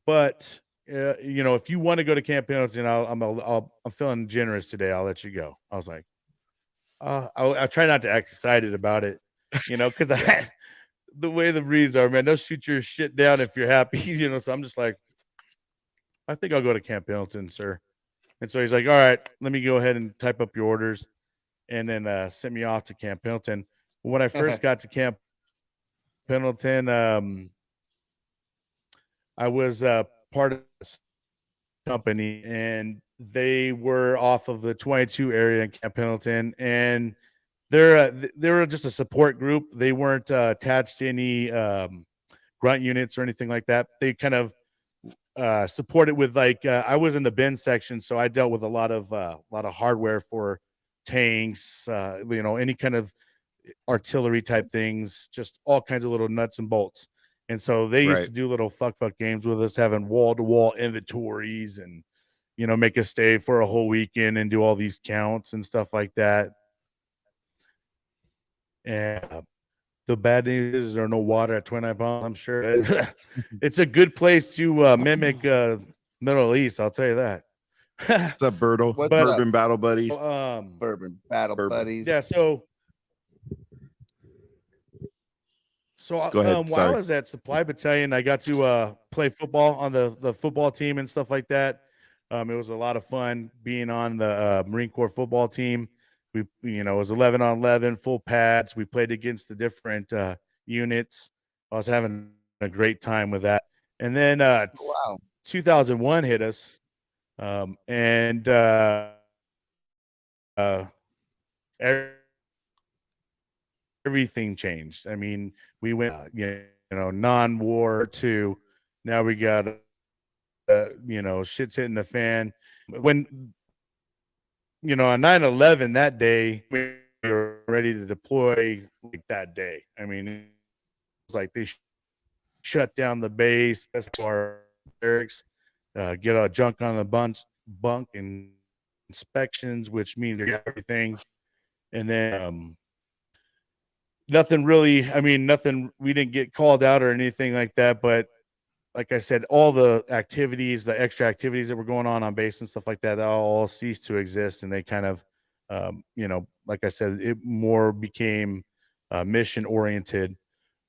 but if you want to go to Camp Pendleton, I'm feeling generous today. I'll let you go. I was like, I try not to act excited about it, because the way the breeds are, man, they'll shoot your shit down if you're happy, so I'm just like, I think I'll go to Camp Pendleton, sir. And so he's like, all right, let me go ahead and type up your orders, and then send me off to Camp Pendleton. When I first got to Camp Pendleton, I was part of this company, and they were off of the 22 area in Camp Pendleton, and they were just a support group. They weren't attached to any grunt units or anything like that. They kind of supported with I was in the bin section, so I dealt with a lot of hardware for tanks, any kind of artillery type things, just all kinds of little nuts and bolts. And so they used to do little fuck games with us, having wall-to-wall inventories and make us stay for a whole weekend and do all these counts and stuff like that. And the bad news is there's no water at 29 Palms. I'm sure it's a good place to mimic Middle East. I'll tell you that. What's up, Bertle? Bourbon Battle Buddies. Bourbon Battle Buddies. Yeah. So Go ahead. while I was at Supply Battalion, I got to play football on the football team and stuff like that. It was a lot of fun being on the Marine Corps football team. We, it was 11 on 11, full pads. We played against the different units. I was having a great time with that. And then 2001 hit us, and everything changed. I mean, we went, non-war to now we got, shit's hitting the fan. When, on 9/11 that day, we were ready to deploy like that day. I mean, it was like they shut down the base, our barracks, get our junk on the bunk and inspections, which means everything. And then nothing really, we didn't get called out or anything like that, but like I said, all the activities, the extra activities that were going on base and stuff like that, all ceased to exist. And they kind of, like I said, it more became mission oriented.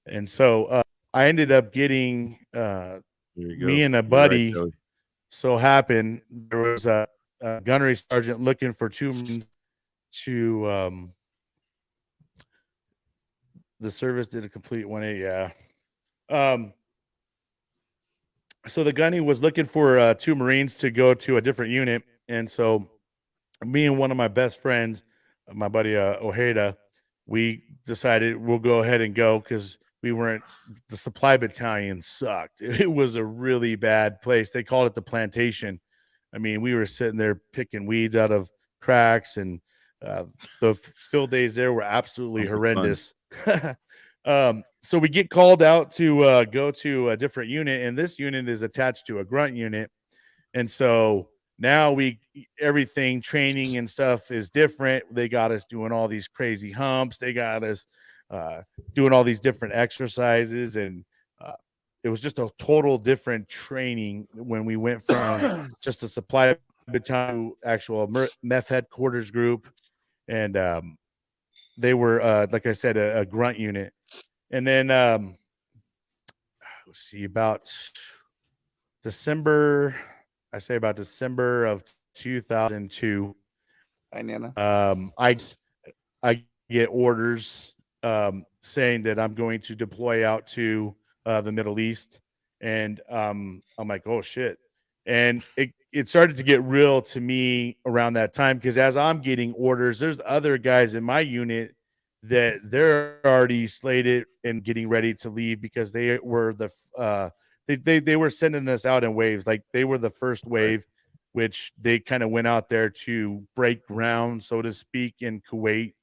And so I ended up getting me and a buddy so happened there was a gunnery sergeant looking for 2 men to the service did a complete 180. Yeah. So the gunny was looking for 2 Marines to go to a different unit, and so me and one of my best friends, my buddy Ojeda, we decided we'll go ahead and go because we weren't. The supply battalion sucked. It was a really bad place. They called it the plantation. I mean, we were sitting there picking weeds out of cracks, and the field days there were absolutely horrendous. So we get called out to go to a different unit, and this unit is attached to a grunt unit. And so now everything training and stuff is different. They got us doing all these crazy humps. They got us doing all these different exercises. And it was just a total different training when we went from just a supply battalion to actual meth headquarters group. And they were, like I said, a grunt unit. And then, let's see, about December of 2002. Hi, Nana. I get orders saying that I'm going to deploy out to the Middle East. And I'm like, oh, shit. And it started to get real to me around that time because as I'm getting orders, there's other guys in my unit that they're already slated and getting ready to leave because they were they were sending us out in waves. Like they were the first wave, which they kind of went out there to break ground, so to speak, in Kuwait.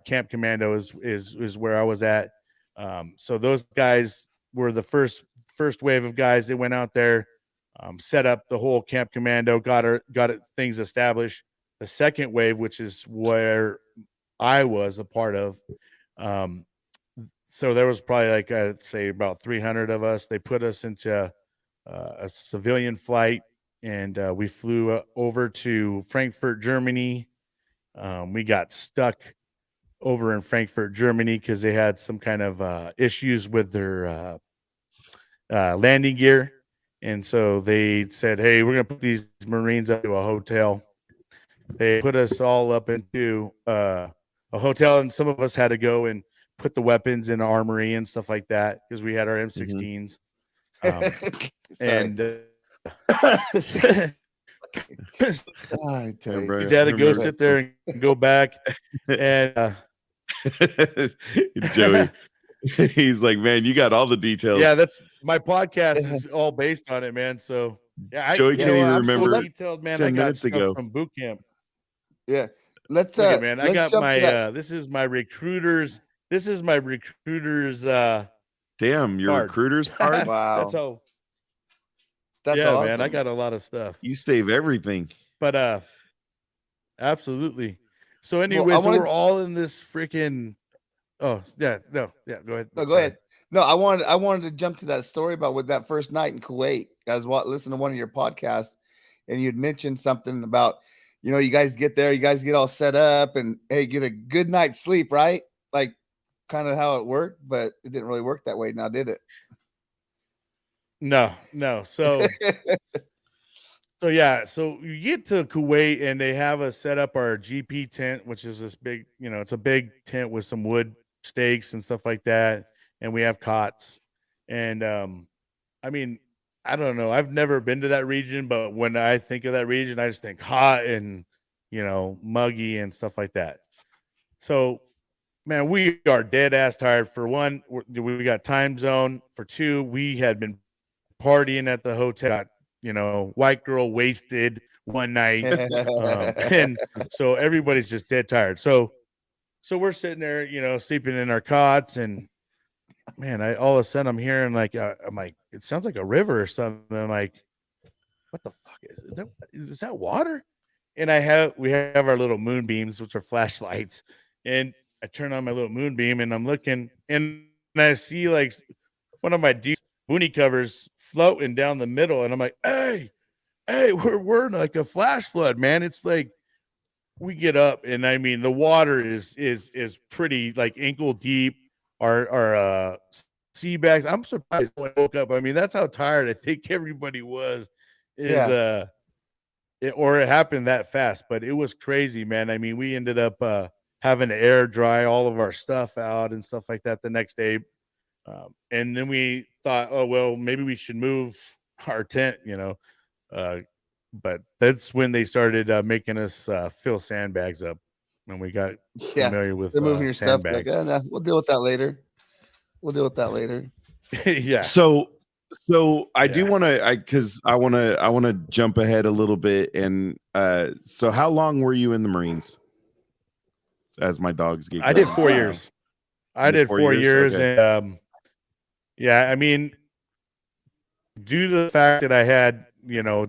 Camp Commando is where I was at. So those guys were the first wave of guys that went out there, set up the whole Camp Commando, got things established. The second wave, which is where I was a part of. So there was probably like, I'd say about 300 of us. They put us into a civilian flight and we flew over to Frankfurt, Germany. We got stuck over in Frankfurt, Germany because they had some kind of issues with their landing gear. And so they said, hey, we're going to put these Marines up to a hotel. They put us all up into a hotel, and some of us had to go and put the weapons in the armory and stuff like that because we had our M16s. And you had to go sit there and go back. And Joey, he's like, man, you got all the details. Yeah, that's my podcast is all based on it, man. So yeah, Joey can't even remember so detailed, man. 10 minutes ago from boot camp. Yeah. Let's man. I got my this is my recruiter's damn, your card. recruiter's card. Wow. That's awesome. Man. I got a lot of stuff. You save everything. But absolutely. So anyways, so we're all in this freaking go ahead. No, go ahead. No, I wanted to jump to that story about with that first night in Kuwait. I was listening to one of your podcasts and you'd mentioned something about, you guys get there, you guys get all set up and hey, get a good night's sleep, right? Like kind of how it worked, but it didn't really work that way now, did it? No. So so you get to Kuwait and they have us set up our GP tent, which is this big, it's a big tent with some wood stakes and stuff like that. And we have cots. And I mean, I don't know. I've never been to that region, but when I think of that region, I just think hot and, muggy and stuff like that. So, man, we are dead ass tired. For one, we got time zone. For two, we had been partying at the hotel, white girl wasted one night. And so everybody's just dead tired. So we're sitting there, sleeping in our cots and, man, all of a sudden I'm hearing I'm like, it sounds like a river or something. I'm like, what the fuck is that water? And we have our little moonbeams, which are flashlights. And I turn on my little moonbeam and I'm looking and I see like one of my boonie covers floating down the middle. And I'm like, hey, we're in like a flash flood, man. It's like, we get up and I mean, the water is pretty like ankle deep. Our sea bags. I'm surprised when I woke up. I mean, that's how tired I think everybody was. it happened that fast, but it was crazy, man. I mean, we ended up having to air dry all of our stuff out and stuff like that the next day. And then we thought, oh, well, maybe we should move our tent, but that's when they started making us fill sandbags up, and we got familiar with moving your stuff. Like, no, we'll deal with that later. Yeah. So I do want to, because I want to jump ahead a little bit. And so how long were you in the Marines? As my dogs get, I did 4 years. I did 4 years, okay. And I mean, due to the fact that I had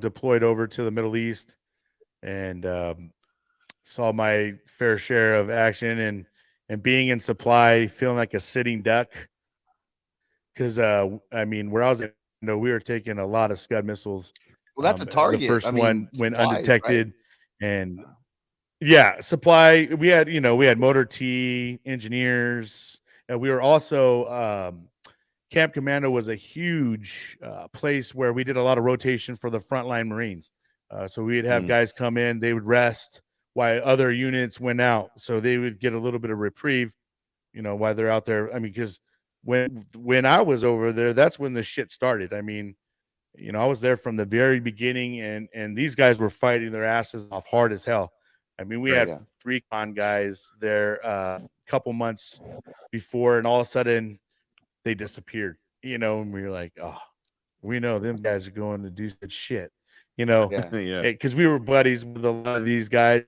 deployed over to the Middle East and saw my fair share of action and being in supply, feeling like a sitting duck. Because I mean, where I was, we were taking a lot of Scud missiles. Well, that's a target. The first one went supplies, undetected, right? And supply. We had motor T engineers, and we were also Camp Commando was a huge place where we did a lot of rotation for the frontline Marines. So we'd have guys come in, they would rest while other units went out, so they would get a little bit of reprieve, while they're out there. I mean, because when I was over there, that's when the shit started. I mean, I was there from the very beginning, and these guys were fighting their asses off hard as hell. I mean, we had 3 con guys there a couple months before, and all of a sudden they disappeared, and we were like, oh, we know them guys are going to do that shit, because we were buddies with a lot of these guys.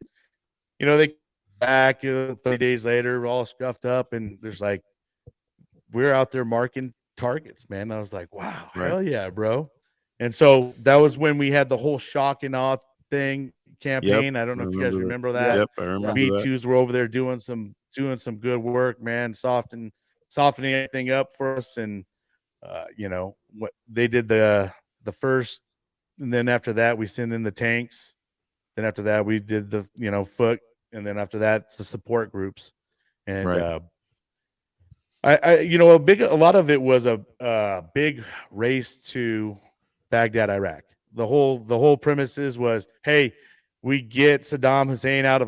They come back 30 days later, we're all scuffed up, and there's like, we're out there marking targets, man. I was like, wow, hell yeah, bro. And so that was when we had the whole shock and awe thing campaign. I don't know if you guys remember that. Yep, I remember B2s were over there doing some good work, man, softening everything up for us. And what they did the first, and then after that we sent in the tanks. Then after that we did the foot, and then after that it's the support groups. And a lot of it was a big race to Baghdad, Iraq. The whole premises was, hey, we get Saddam Hussein out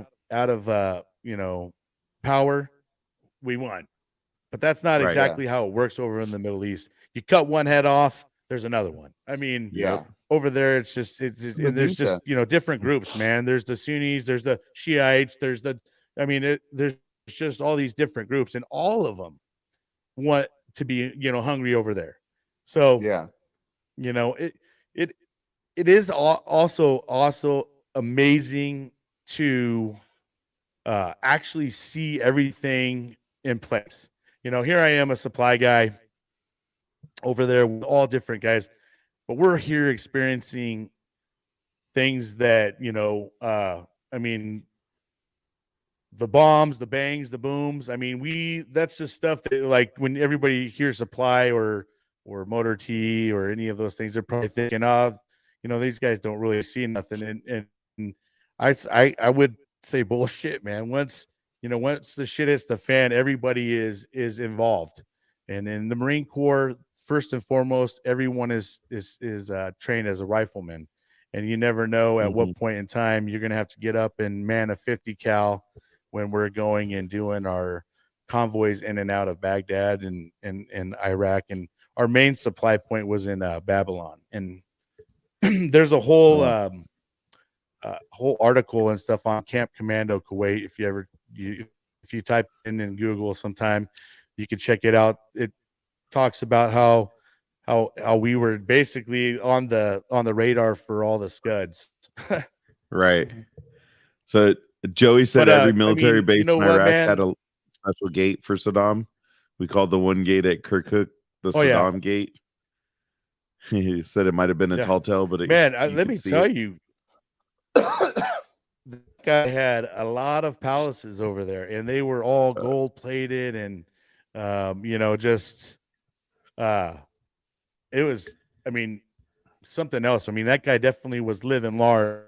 of power, we won. But that's not exactly how it works over in the Middle East. You cut one head off, there's another one. I mean, over there it's just there's just different groups, man. There's the Sunnis, there's the Shiites, there's just all these different groups, and all of them want to be hungry over there. So it is also amazing to actually see everything in place. Here I am, a supply guy over there with all different guys, but we're here experiencing things that I mean, the bombs, the bangs, the booms. I mean, that's just stuff that, like, when everybody hears supply or motor T or any of those things, they're probably thinking of, these guys don't really see nothing. And I would say bullshit, man. Once the shit hits the fan, everybody is involved. And in the Marine Corps, first and foremost, everyone is trained as a rifleman. And you never know at what point in time you're going to have to get up and man a 50 cal when we're going and doing our convoys in and out of Baghdad and Iraq. And our main supply point was in Babylon. And there's a whole article and stuff on Camp Commando Kuwait. If you type in Google sometime, you can check it out. It talks about how we were basically on the radar for all the Scuds. Right. So Joey said every military base in Iraq had a special gate for Saddam. We called the one gate at Kirkuk the Saddam gate. He said it might have been a tall tale, but let me tell you, the guy had a lot of palaces over there, and they were all gold plated, and it was, I mean, something else. I mean, that guy definitely was living large,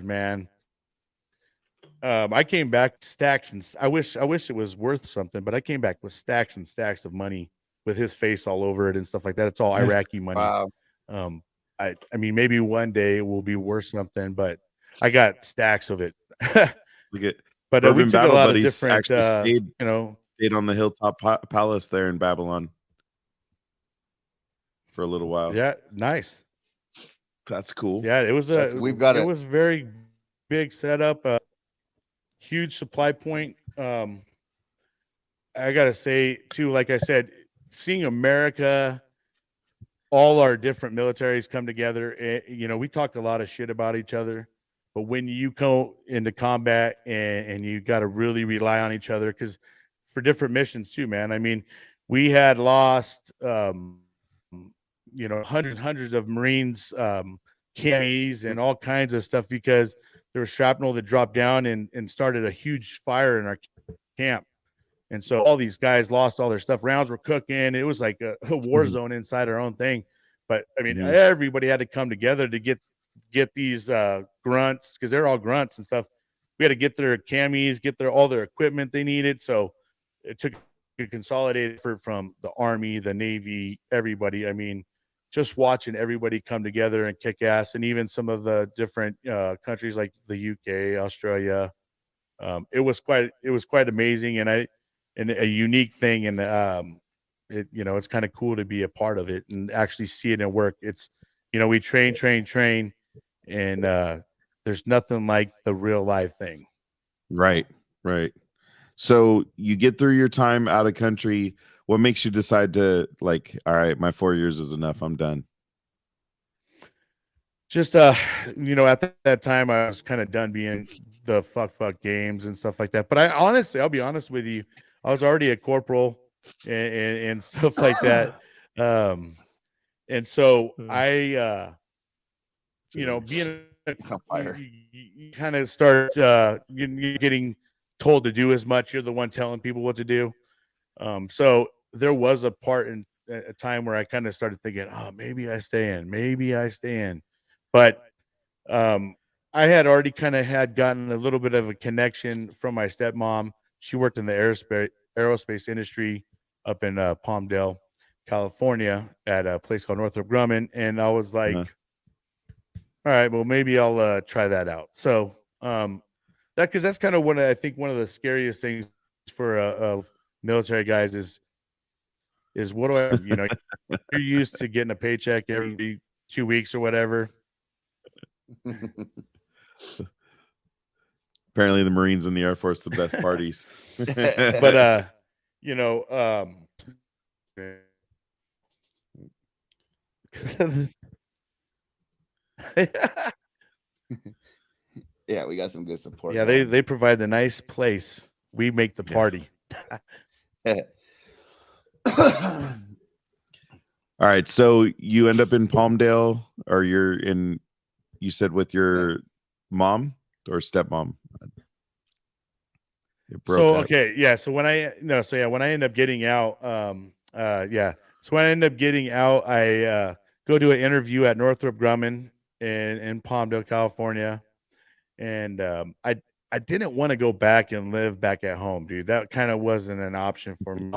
man. I came back stacks, and I wish it was worth something, but I came back with stacks and stacks of money with his face all over it and stuff like that. It's all Iraqi money. Wow. I mean, maybe one day it will be worth something, but I got stacks of it. But we took a lot of different, stayed on the Hilltop Palace there in Babylon for a little while. Yeah, nice. That's cool. Yeah, it was it was very big setup, huge supply point. I gotta say too, like I said, seeing America, all our different militaries come together. We talk a lot of shit about each other, but when you go into combat and you got to really rely on each other, because for different missions too, man. I mean, we had lost, hundreds of Marines, camis and all kinds of stuff because there was shrapnel that dropped down and started a huge fire in our camp. And so all these guys lost all their stuff. Rounds were cooking. It was like a war zone inside our own thing. But I mean, everybody had to come together to get these grunts, because they're all grunts and stuff. We had to get their camis, get all their equipment they needed. So it took a consolidated effort from the Army, the Navy, everybody. I mean, just watching everybody come together and kick ass, and even some of the different countries like the UK, Australia. It was quite amazing, and a unique thing, and it's kind of cool to be a part of it and actually see it in work. It's we train, and there's nothing like the real life thing. Right. So you get through your time out of country. What makes you decide to, like, all right, my 4 years is enough, I'm done? Just at that time I was kind of done being the fuck games and stuff like that. But I'll be honest with you, I was already a corporal and stuff like that. And so I being you kind of start getting told to do as much. You're the one telling people what to do. So there was a part in a time where I kind of started thinking, oh, maybe I stay in. But I had already had gotten a little bit of a connection from my stepmom. She worked in the aerospace industry up in Palmdale, California, at a place called Northrop Grumman. And I was like, all right, well, maybe I'll try that out. So because that's kind of one of the scariest things for military guys is what do I, you're used to getting a paycheck every 2 weeks or whatever. Apparently the Marines and the Air Force, the best parties. But yeah, we got some good support. Yeah, they provide a nice place. We make the party. All right, so you end up in Palmdale, or you said with your mom or stepmom? So when I end up getting out, so when I end up getting out, I go to an interview at Northrop Grumman in Palmdale, California, and I didn't want to go back and live back at home, dude. That kind of wasn't an option for me.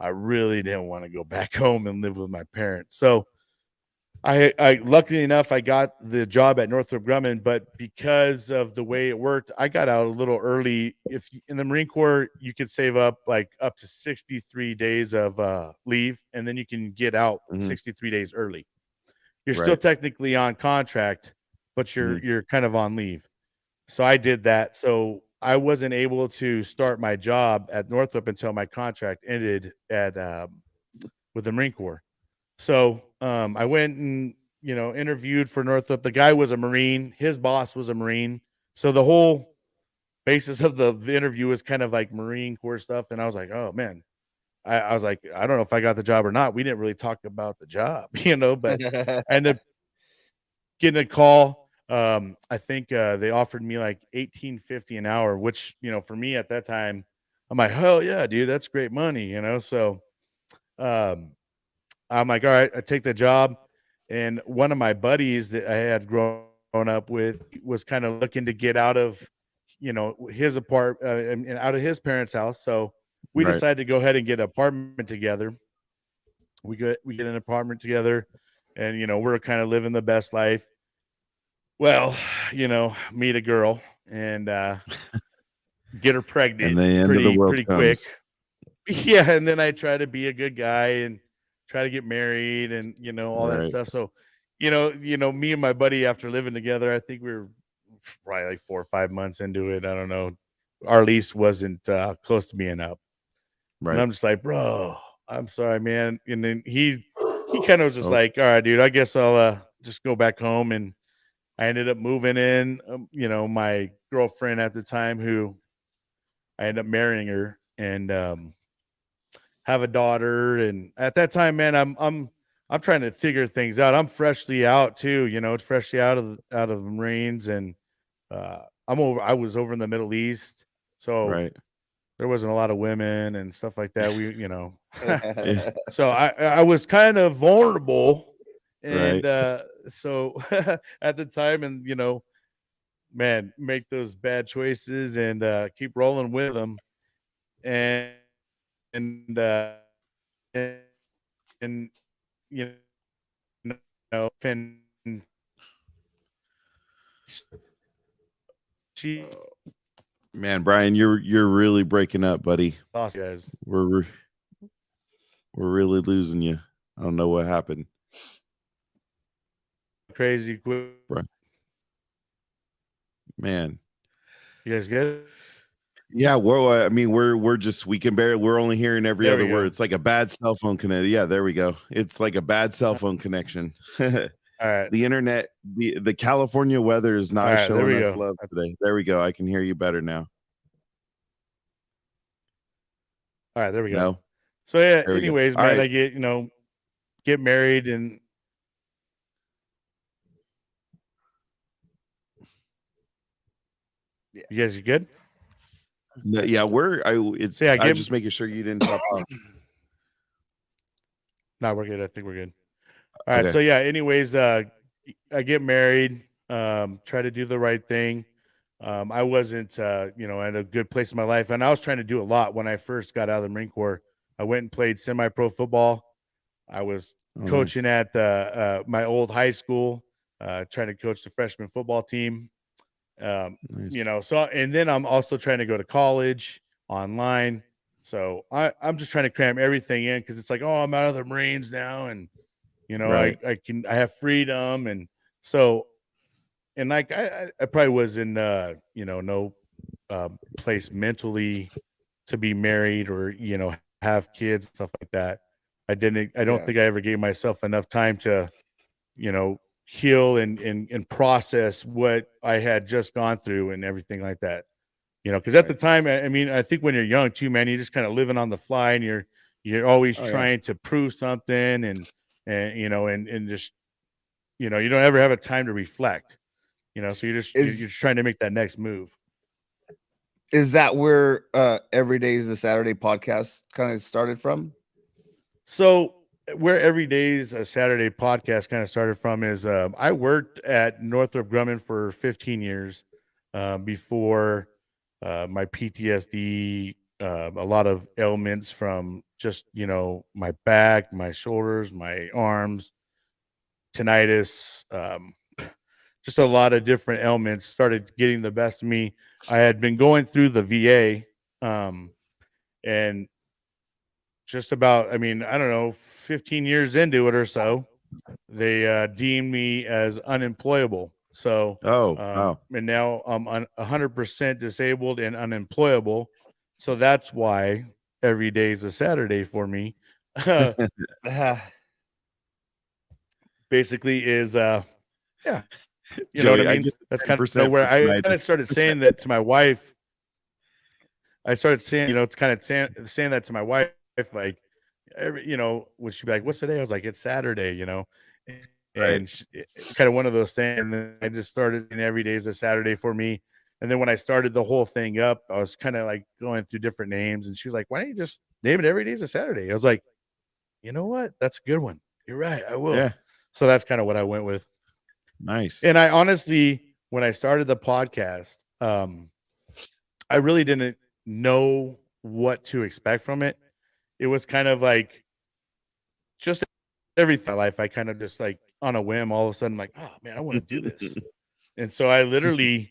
I really didn't want to go back home and live with my parents. So I luckily enough, I got the job at Northrop Grumman, but because of the way it worked, I got out a little early. If in the Marine Corps, you could save up up to 63 days of leave, and then you can get out 63 days early. You're still technically on contract, but you're kind of on leave. So I did that. So I wasn't able to start my job at Northrop until my contract ended with the Marine Corps. So I went and interviewed for Northrop. The guy was a Marine. His boss was a Marine. So the whole basis of the interview was kind of like Marine Corps stuff. And I was like, oh man, I was like, I don't know if I got the job or not. We didn't really talk about the job, but I ended up getting a call. I think they offered me like $18.50 an hour, which, for me at that time, I'm like, hell yeah, dude, that's great money, So I'm like, all right, I take the job. And one of my buddies that I had grown up with was kind of looking to get out of, his apartment and out of his parents' house. So we decided to go ahead and get an apartment together. We get an apartment together, and we're kind of living the best life. Well, meet a girl and get her pregnant, and the end of the world pretty comes. quick. Yeah, and then I try to be a good guy and try to get married and all that stuff. So, me and my buddy, after living together, I think we were probably like 4 or 5 months into it. I don't know. Our lease wasn't close to being up. Right. And I'm just like, bro, I'm sorry, man. And then he kind of was just like, all right, dude, I guess I'll just go back home. And I ended up moving in, my girlfriend at the time, who I ended up marrying her and have a daughter. And at that time, man, I'm trying to figure things out. I'm freshly out too, freshly out of the Marines, and I was over in the Middle East, so there wasn't a lot of women and stuff like that. So I was kind of vulnerable, and so at the time, and man, make those bad choices and keep rolling with them, and and and and she man, Bryan, you're really breaking up, buddy. Awesome, guys. We're really losing you. I don't know what happened. Crazy quick, man. You guys good? Yeah, we're just, we can barely, we're only hearing every other word. It's like a bad cell phone connection. Yeah, there we go. It's like a bad cell phone connection. All right. The internet, the California weather is not showing us love today. There we go. I can hear you better now. All right, there we go. No. So yeah, anyways, man, right. I get married and you guys are good? No, yeah, I'm just making sure you didn't drop off. No, we're good. I think we're good. All right. So yeah, anyways, I get married, try to do the right thing. I wasn't, at a good place in my life, and I was trying to do a lot when I first got out of the Marine Corps. I went and played semi-pro football. I was coaching at my old high school, trying to coach the freshman football team. So, and then I'm also trying to go to college online. So I'm just trying to cram everything in, because it's like, oh, I'm out of the Marines now, and I have freedom, and so, and like I probably was in no place mentally to be married or have kids, stuff like that. I don't think I ever gave myself enough time to heal and process what I had just gone through and everything like that. Because at the time, I think when you're young too, man, you're just kind of living on the fly, and you're always trying to prove something, and just you don't ever have a time to reflect. So you're just trying to make that next move. Is that where Every Day is a Saturday podcast kind of started from? So where Every Day is a Saturday podcast kind of started from is I worked at Northrop Grumman for 15 years before my PTSD, a lot of ailments from just, my back, my shoulders, my arms, tinnitus, just a lot of different ailments started getting the best of me. I had been going through the VA, and just about, I don't know, 15 years into it or so, they deemed me as unemployable. So, and now I'm 100% disabled and unemployable. So that's why every day is a Saturday for me. Basically is, yeah. You know what I mean? That's kind of where I kind of started saying that to my wife. I started saying, it's kind of saying that to my wife, like, would she be like, what's today? I was like, it's Saturday, and kind of one of those things. And then I just started, and every day is a Saturday for me. And then when I started the whole thing up, I was kind of like going through different names, and she was like, why don't you just name it Every Day is a Saturday? I was like, you know what? That's a good one. You're right. I will. Yeah. So that's kind of what I went with. Nice. And I honestly, when I started the podcast, I really didn't know what to expect from it. It was kind of like just everything in my life. I kind of just like on a whim, all of a sudden, I'm like, oh man, I want to do this. And so I literally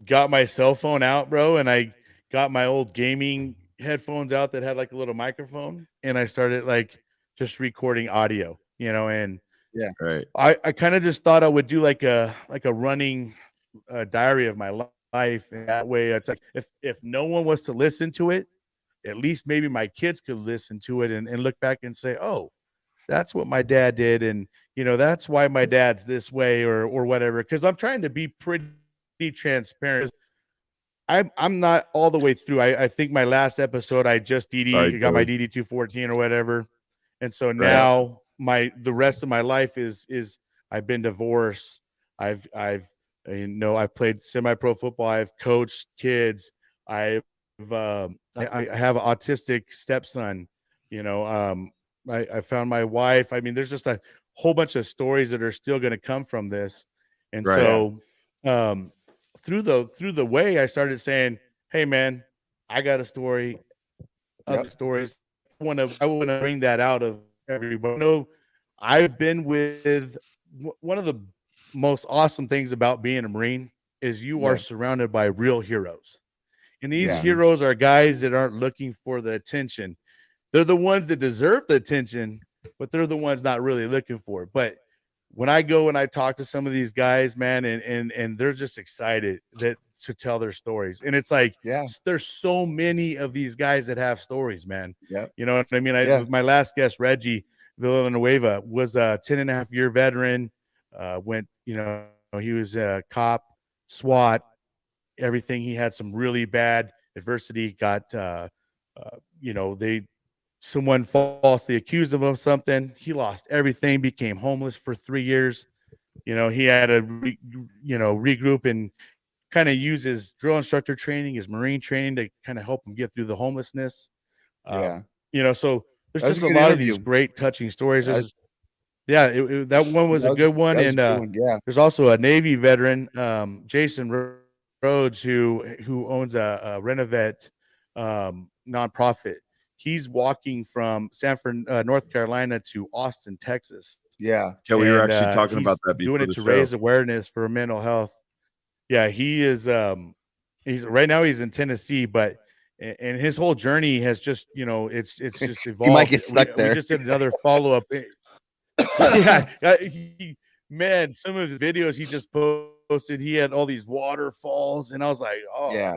got my cell phone out, bro, and I got my old gaming headphones out that had like a little microphone, and I started like just recording audio, and yeah, right. I kind of just thought I would do like a running diary of my life, and that way it's like if no one was to listen to it, at least maybe my kids could listen to it and look back and say, oh, that's what my dad did, and that's why my dad's this way or whatever, because I'm trying to be pretty transparent. I'm not all the way through. I think my last episode I just got my DD 214 or whatever, and so now the rest of my life is I've been divorced. I've played semi-pro football. I've coached kids. I have an autistic stepson. I found my wife. I mean, there's just a whole bunch of stories that are still going to come from this, and so through the way I started saying, hey man, I got a story, other stories. I want to bring that out of everybody. I've been with one of the most awesome things about being a Marine is you are surrounded by real heroes. And these heroes are guys that aren't looking for the attention. They're the ones that deserve the attention, but they're the ones not really looking for it. But when I go and I talk to some of these guys, man, and they're just excited to tell their stories. And it's like, there's so many of these guys that have stories, man. Yeah. You know what I mean? My last guest, Reggie Villanueva, was a 10.5-year veteran. He was a cop, SWAT, everything. He had some really bad adversity, got, someone falsely accused him of something. He lost everything, became homeless for 3 years. He had to, regroup and kind of use his drill instructor training, his Marine training to kind of help him get through the homelessness. So there's just a lot of these great touching stories. That one was a good one. And there's also a Navy veteran, Jason Rhodes, who owns a Renovet nonprofit. He's walking from Sanford, North Carolina to Austin, Texas. Yeah. We were actually talking about that before. Doing it to raise awareness for mental health. Yeah, he is. He's right now. He's in Tennessee, but and his whole journey has just, it's just evolved. He might get stuck there. We just did another follow up. Man, some of his videos he just posted, he had all these waterfalls, and I was like,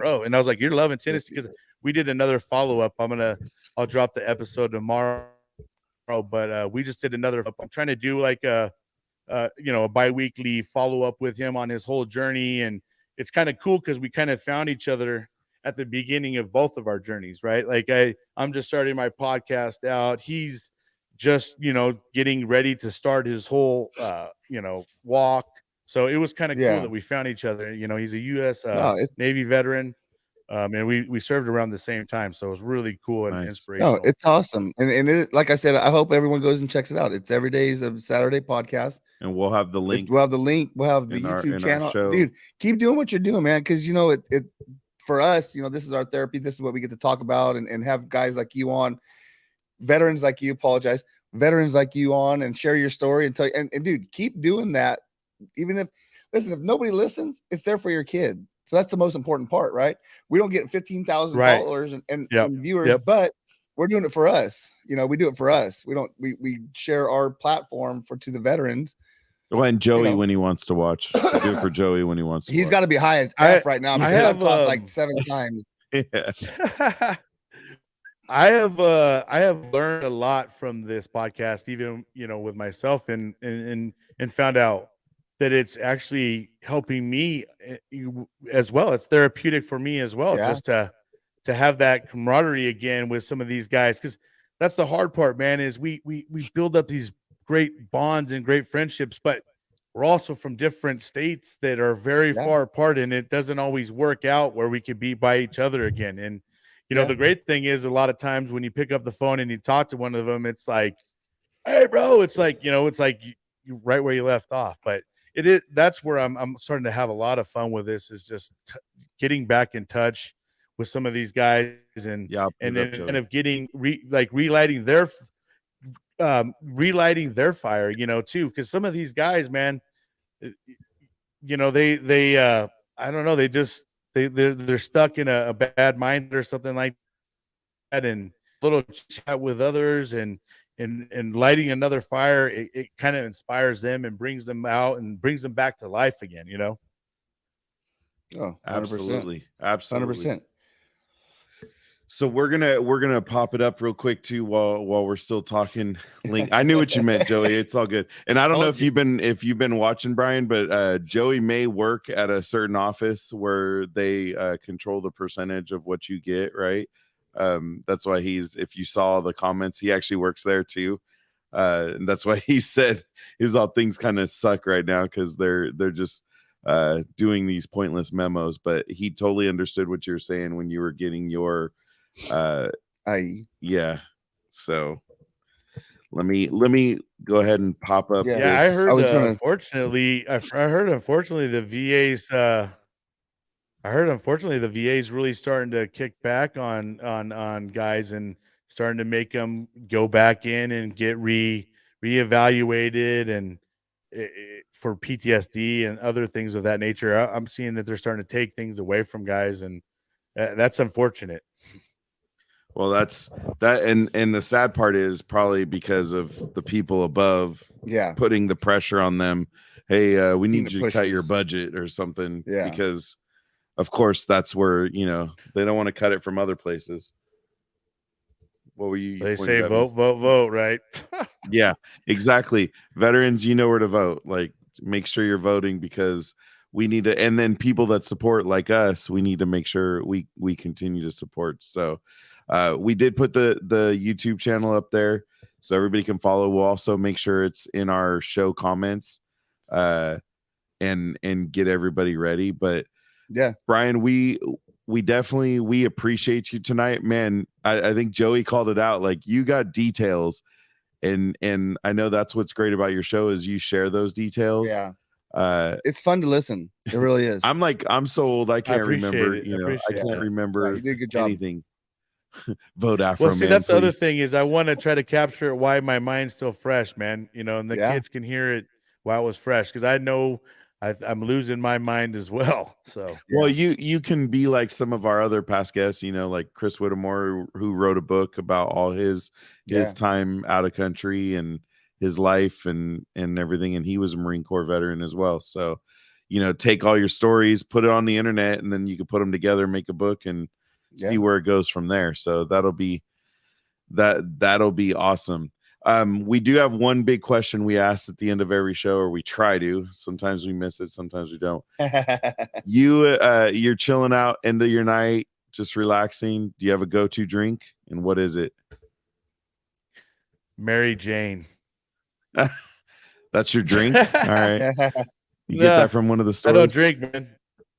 bro. And I was like, you're loving Tennessee, because we did another follow up. I'll drop the episode tomorrow, but we just did another. I'm trying to do like a bi-weekly follow up with him on his whole journey, and it's kind of cool because we kind of found each other at the beginning of both of our journeys, right? Like I'm just starting my podcast out. He's just, getting ready to start his whole, walk. So it was kind of cool that we found each other. He's a U.S. Navy veteran. And we served around the same time. So it was really cool and inspirational. No, it's awesome. And it, like I said, I hope everyone goes and checks it out. It's every day is a Saturday podcast. And we'll have the link. We'll have the YouTube channel. Dude, keep doing what you're doing, man. Because, it for us, this is our therapy. This is what we get to talk about and have guys like you on, veterans like you, veterans like you on, and share your story and tell you. And dude, keep doing that. Even if nobody listens, it's there for your kid. So that's the most important part, right? We don't get 15,000 followers and viewers, but we're doing it for us. We do it for us. We share our platform to the veterans. And Joey, when he wants to watch, we do it for Joey when he wants to. He's got to be high as F right now. I have like 7 times. Yeah. I have learned a lot from this podcast, even with myself, and found out that it's actually helping me as well. It's therapeutic for me as well, just to have that camaraderie again with some of these guys, because that's the hard part, man. Is we build up these great bonds and great friendships, but we're also from different states that are very far apart, and it doesn't always work out where we can be by each other again. And the great thing is, a lot of times when you pick up the phone and you talk to one of them, it's like, hey bro, it's like, it's like you right where you left off. But that's where I'm starting to have a lot of fun with this, is just getting back in touch with some of these guys and then kind of getting relighting relighting their fire, too, because some of these guys, man, they I don't know, they're stuck in a bad mind or something like that, and little chat with others and lighting another fire, it kind of inspires them and brings them out and brings them back to life again, Oh, 100%. Absolutely. 100%. So we're gonna pop it up real quick too while we're still talking. Link. I knew what you meant, Joey. It's all good. And I don't know if you've been watching, Brian, but Joey may work at a certain office where they control the percentage of what you get, right? That's why if you saw the comments, he actually works there too. And that's why he said all things kind of suck right now because they're just doing these pointless memos. But he totally understood what you're saying when you were getting your yeah. So let me go ahead and pop up. Yeah, I heard. Unfortunately, I heard. Unfortunately, the VA's. I heard. Unfortunately, the VA's really starting to kick back on guys and starting to make them go back in and get reevaluated and for PTSD and other things of that nature. I'm seeing that they're starting to take things away from guys, and that's unfortunate. Well, that's that, and the sad part is probably because of the people above, putting the pressure on them. Hey, we need you to cut your budget or something, because, of course, that's where they don't want to cut it from other places. What were you? They say vote, right? Yeah, exactly. Veterans, you know where to vote. Like, make sure you're voting because we need to, and then people that support like us, we need to make sure we continue to support. So. We did put the YouTube channel up there so everybody can follow. We'll also make sure it's in our show comments and get everybody ready. But yeah, Brian, we appreciate you tonight, man. I think Joey called it out. Like, you got details, and I know that's what's great about your show is you share those details. Yeah. It's fun to listen. It really is. I'm so old I can't remember. I can't remember you did a good job. anything. Vote Afro. Well, see, that's the other thing is I want to try to capture why my mind's still fresh, man. And the kids can hear it while it was fresh, because I know I'm losing my mind as well. So, well, you can be like some of our other past guests, like Chris Whittemore, who wrote a book about all his time out of country and his life and everything, and he was a Marine Corps veteran as well. So, take all your stories, put it on the internet, and then you can put them together, make a book, and see where it goes from there. So that'll be awesome. We do have one big question we ask at the end of every show, or we try to. Sometimes we miss it, sometimes we don't. You're chilling out end of your night, just relaxing. Do you have a go-to drink, and what is it? Mary Jane. That's your drink? All right. You get that from one of the stores? I don't drink, man.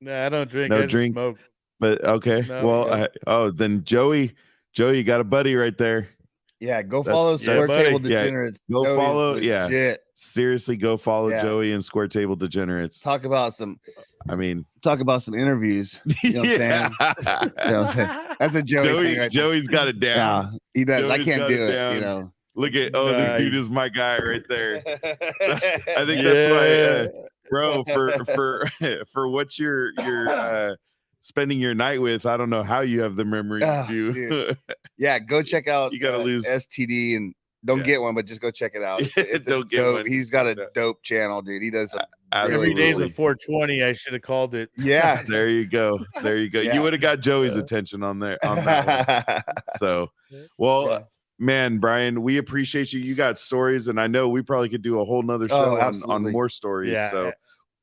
No, I don't drink. No I drink. Just smoke. But okay, well, then Joey, you got a buddy right there. Yeah, go follow Square Table Degenerates. Go follow, seriously, go follow Joey and Square Table Degenerates. Talk about some interviews. You know what I'm saying? That's a Joey thing right Joey's got it down. Yeah, he does. I can't do it. Look at this dude is my guy right there. I think that's why, bro. For what you're spending your night with, I don't know how you have the memory to do. Yeah, go check out you gotta lose STD and don't get one, but just go check it out. It's don't get dope. one. He's got a dope channel, dude. He does every day's a 420. I should have called it. Yeah. There you go. Yeah. You would have got Joey's attention on that one. So man, Brian, we appreciate you. You got stories, and I know we probably could do a whole nother show on more stories. Yeah. So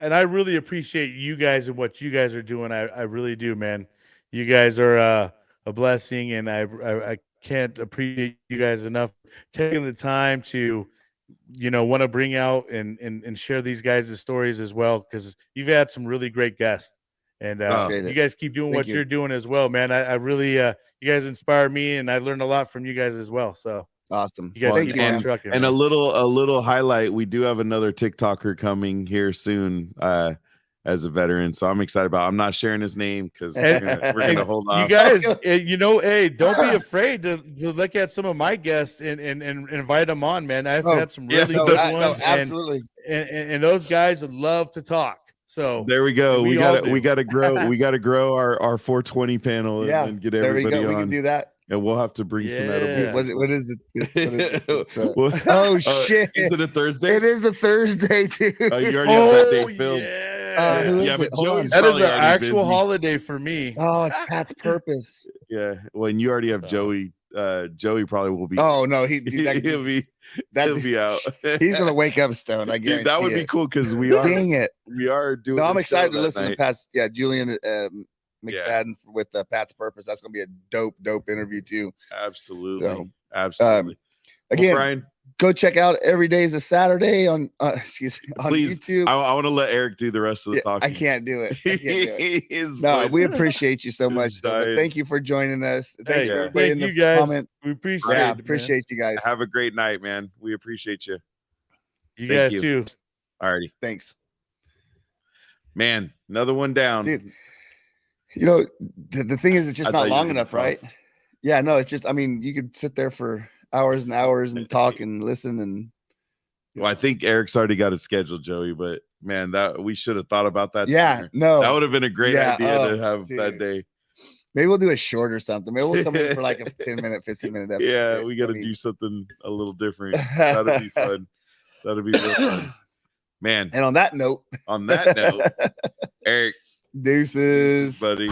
and I really appreciate you guys and what you guys are doing. I really do, man. You guys are a blessing, and I can't appreciate you guys enough taking the time to, want to bring out and share these guys' stories as well, because you've had some really great guests, and you guys keep doing what you're doing as well, man. I really, you guys inspire me, and I learned a lot from you guys as well. So awesome. You guys keep on trucking, and a little highlight. We do have another TikToker coming here soon. as a veteran. So I'm excited about it. I'm not sharing his name because we're gonna hold off. You guys, hey, don't be afraid to look at some of my guests and invite them on, man. I've had some really good ones. No, absolutely. And those guys love to talk. So there we go. We gotta grow. We gotta grow our 420 panel and get everybody on. We can do that. And we'll have to bring some edibles. What is it? Oh shit! Is it a Thursday? It is a Thursday, dude. Oh, you already have that day filled. Yeah, but Joey's that is an actual busy. Holiday for me. Oh, it's Pat's Purpose. Yeah, when you already have Joey, Joey probably will be. Oh no, he'll be out. He's gonna wake up stoned. I guarantee. That would be cool because we are. Dang it, we are doing. No, I'm excited to listen to Pat's. Yeah, Julian McFadden with Pat's Purpose. That's gonna be a dope interview too. Absolutely, so, absolutely. Again, Brian, go check out Every Day is a Saturday on YouTube. I want to let Eric do the rest of the talking. I can't do it. No, we appreciate you so much. Thank you for joining us. Thanks for everybody in the comment. We appreciate it. Appreciate you guys. Have a great night, man. We appreciate you. You guys too. Alrighty. Thanks. Man, another one down. Dude. You know, the thing is, it's just not long enough, right? Yeah, no, it's just, I mean, you could sit there for hours and hours and talk and listen. And well, I think Eric's already got it scheduled, Joey, but man, that we should have thought about that. Yeah, sooner. no, that would have been a great idea to have that day. Maybe we'll do a short or something. Maybe we'll come in for like a 10-minute, 15-minute episode. Yeah, we got to do something a little different. That'd be fun. That'd be real fun. Man. And on that note, Eric. Deuces, buddy.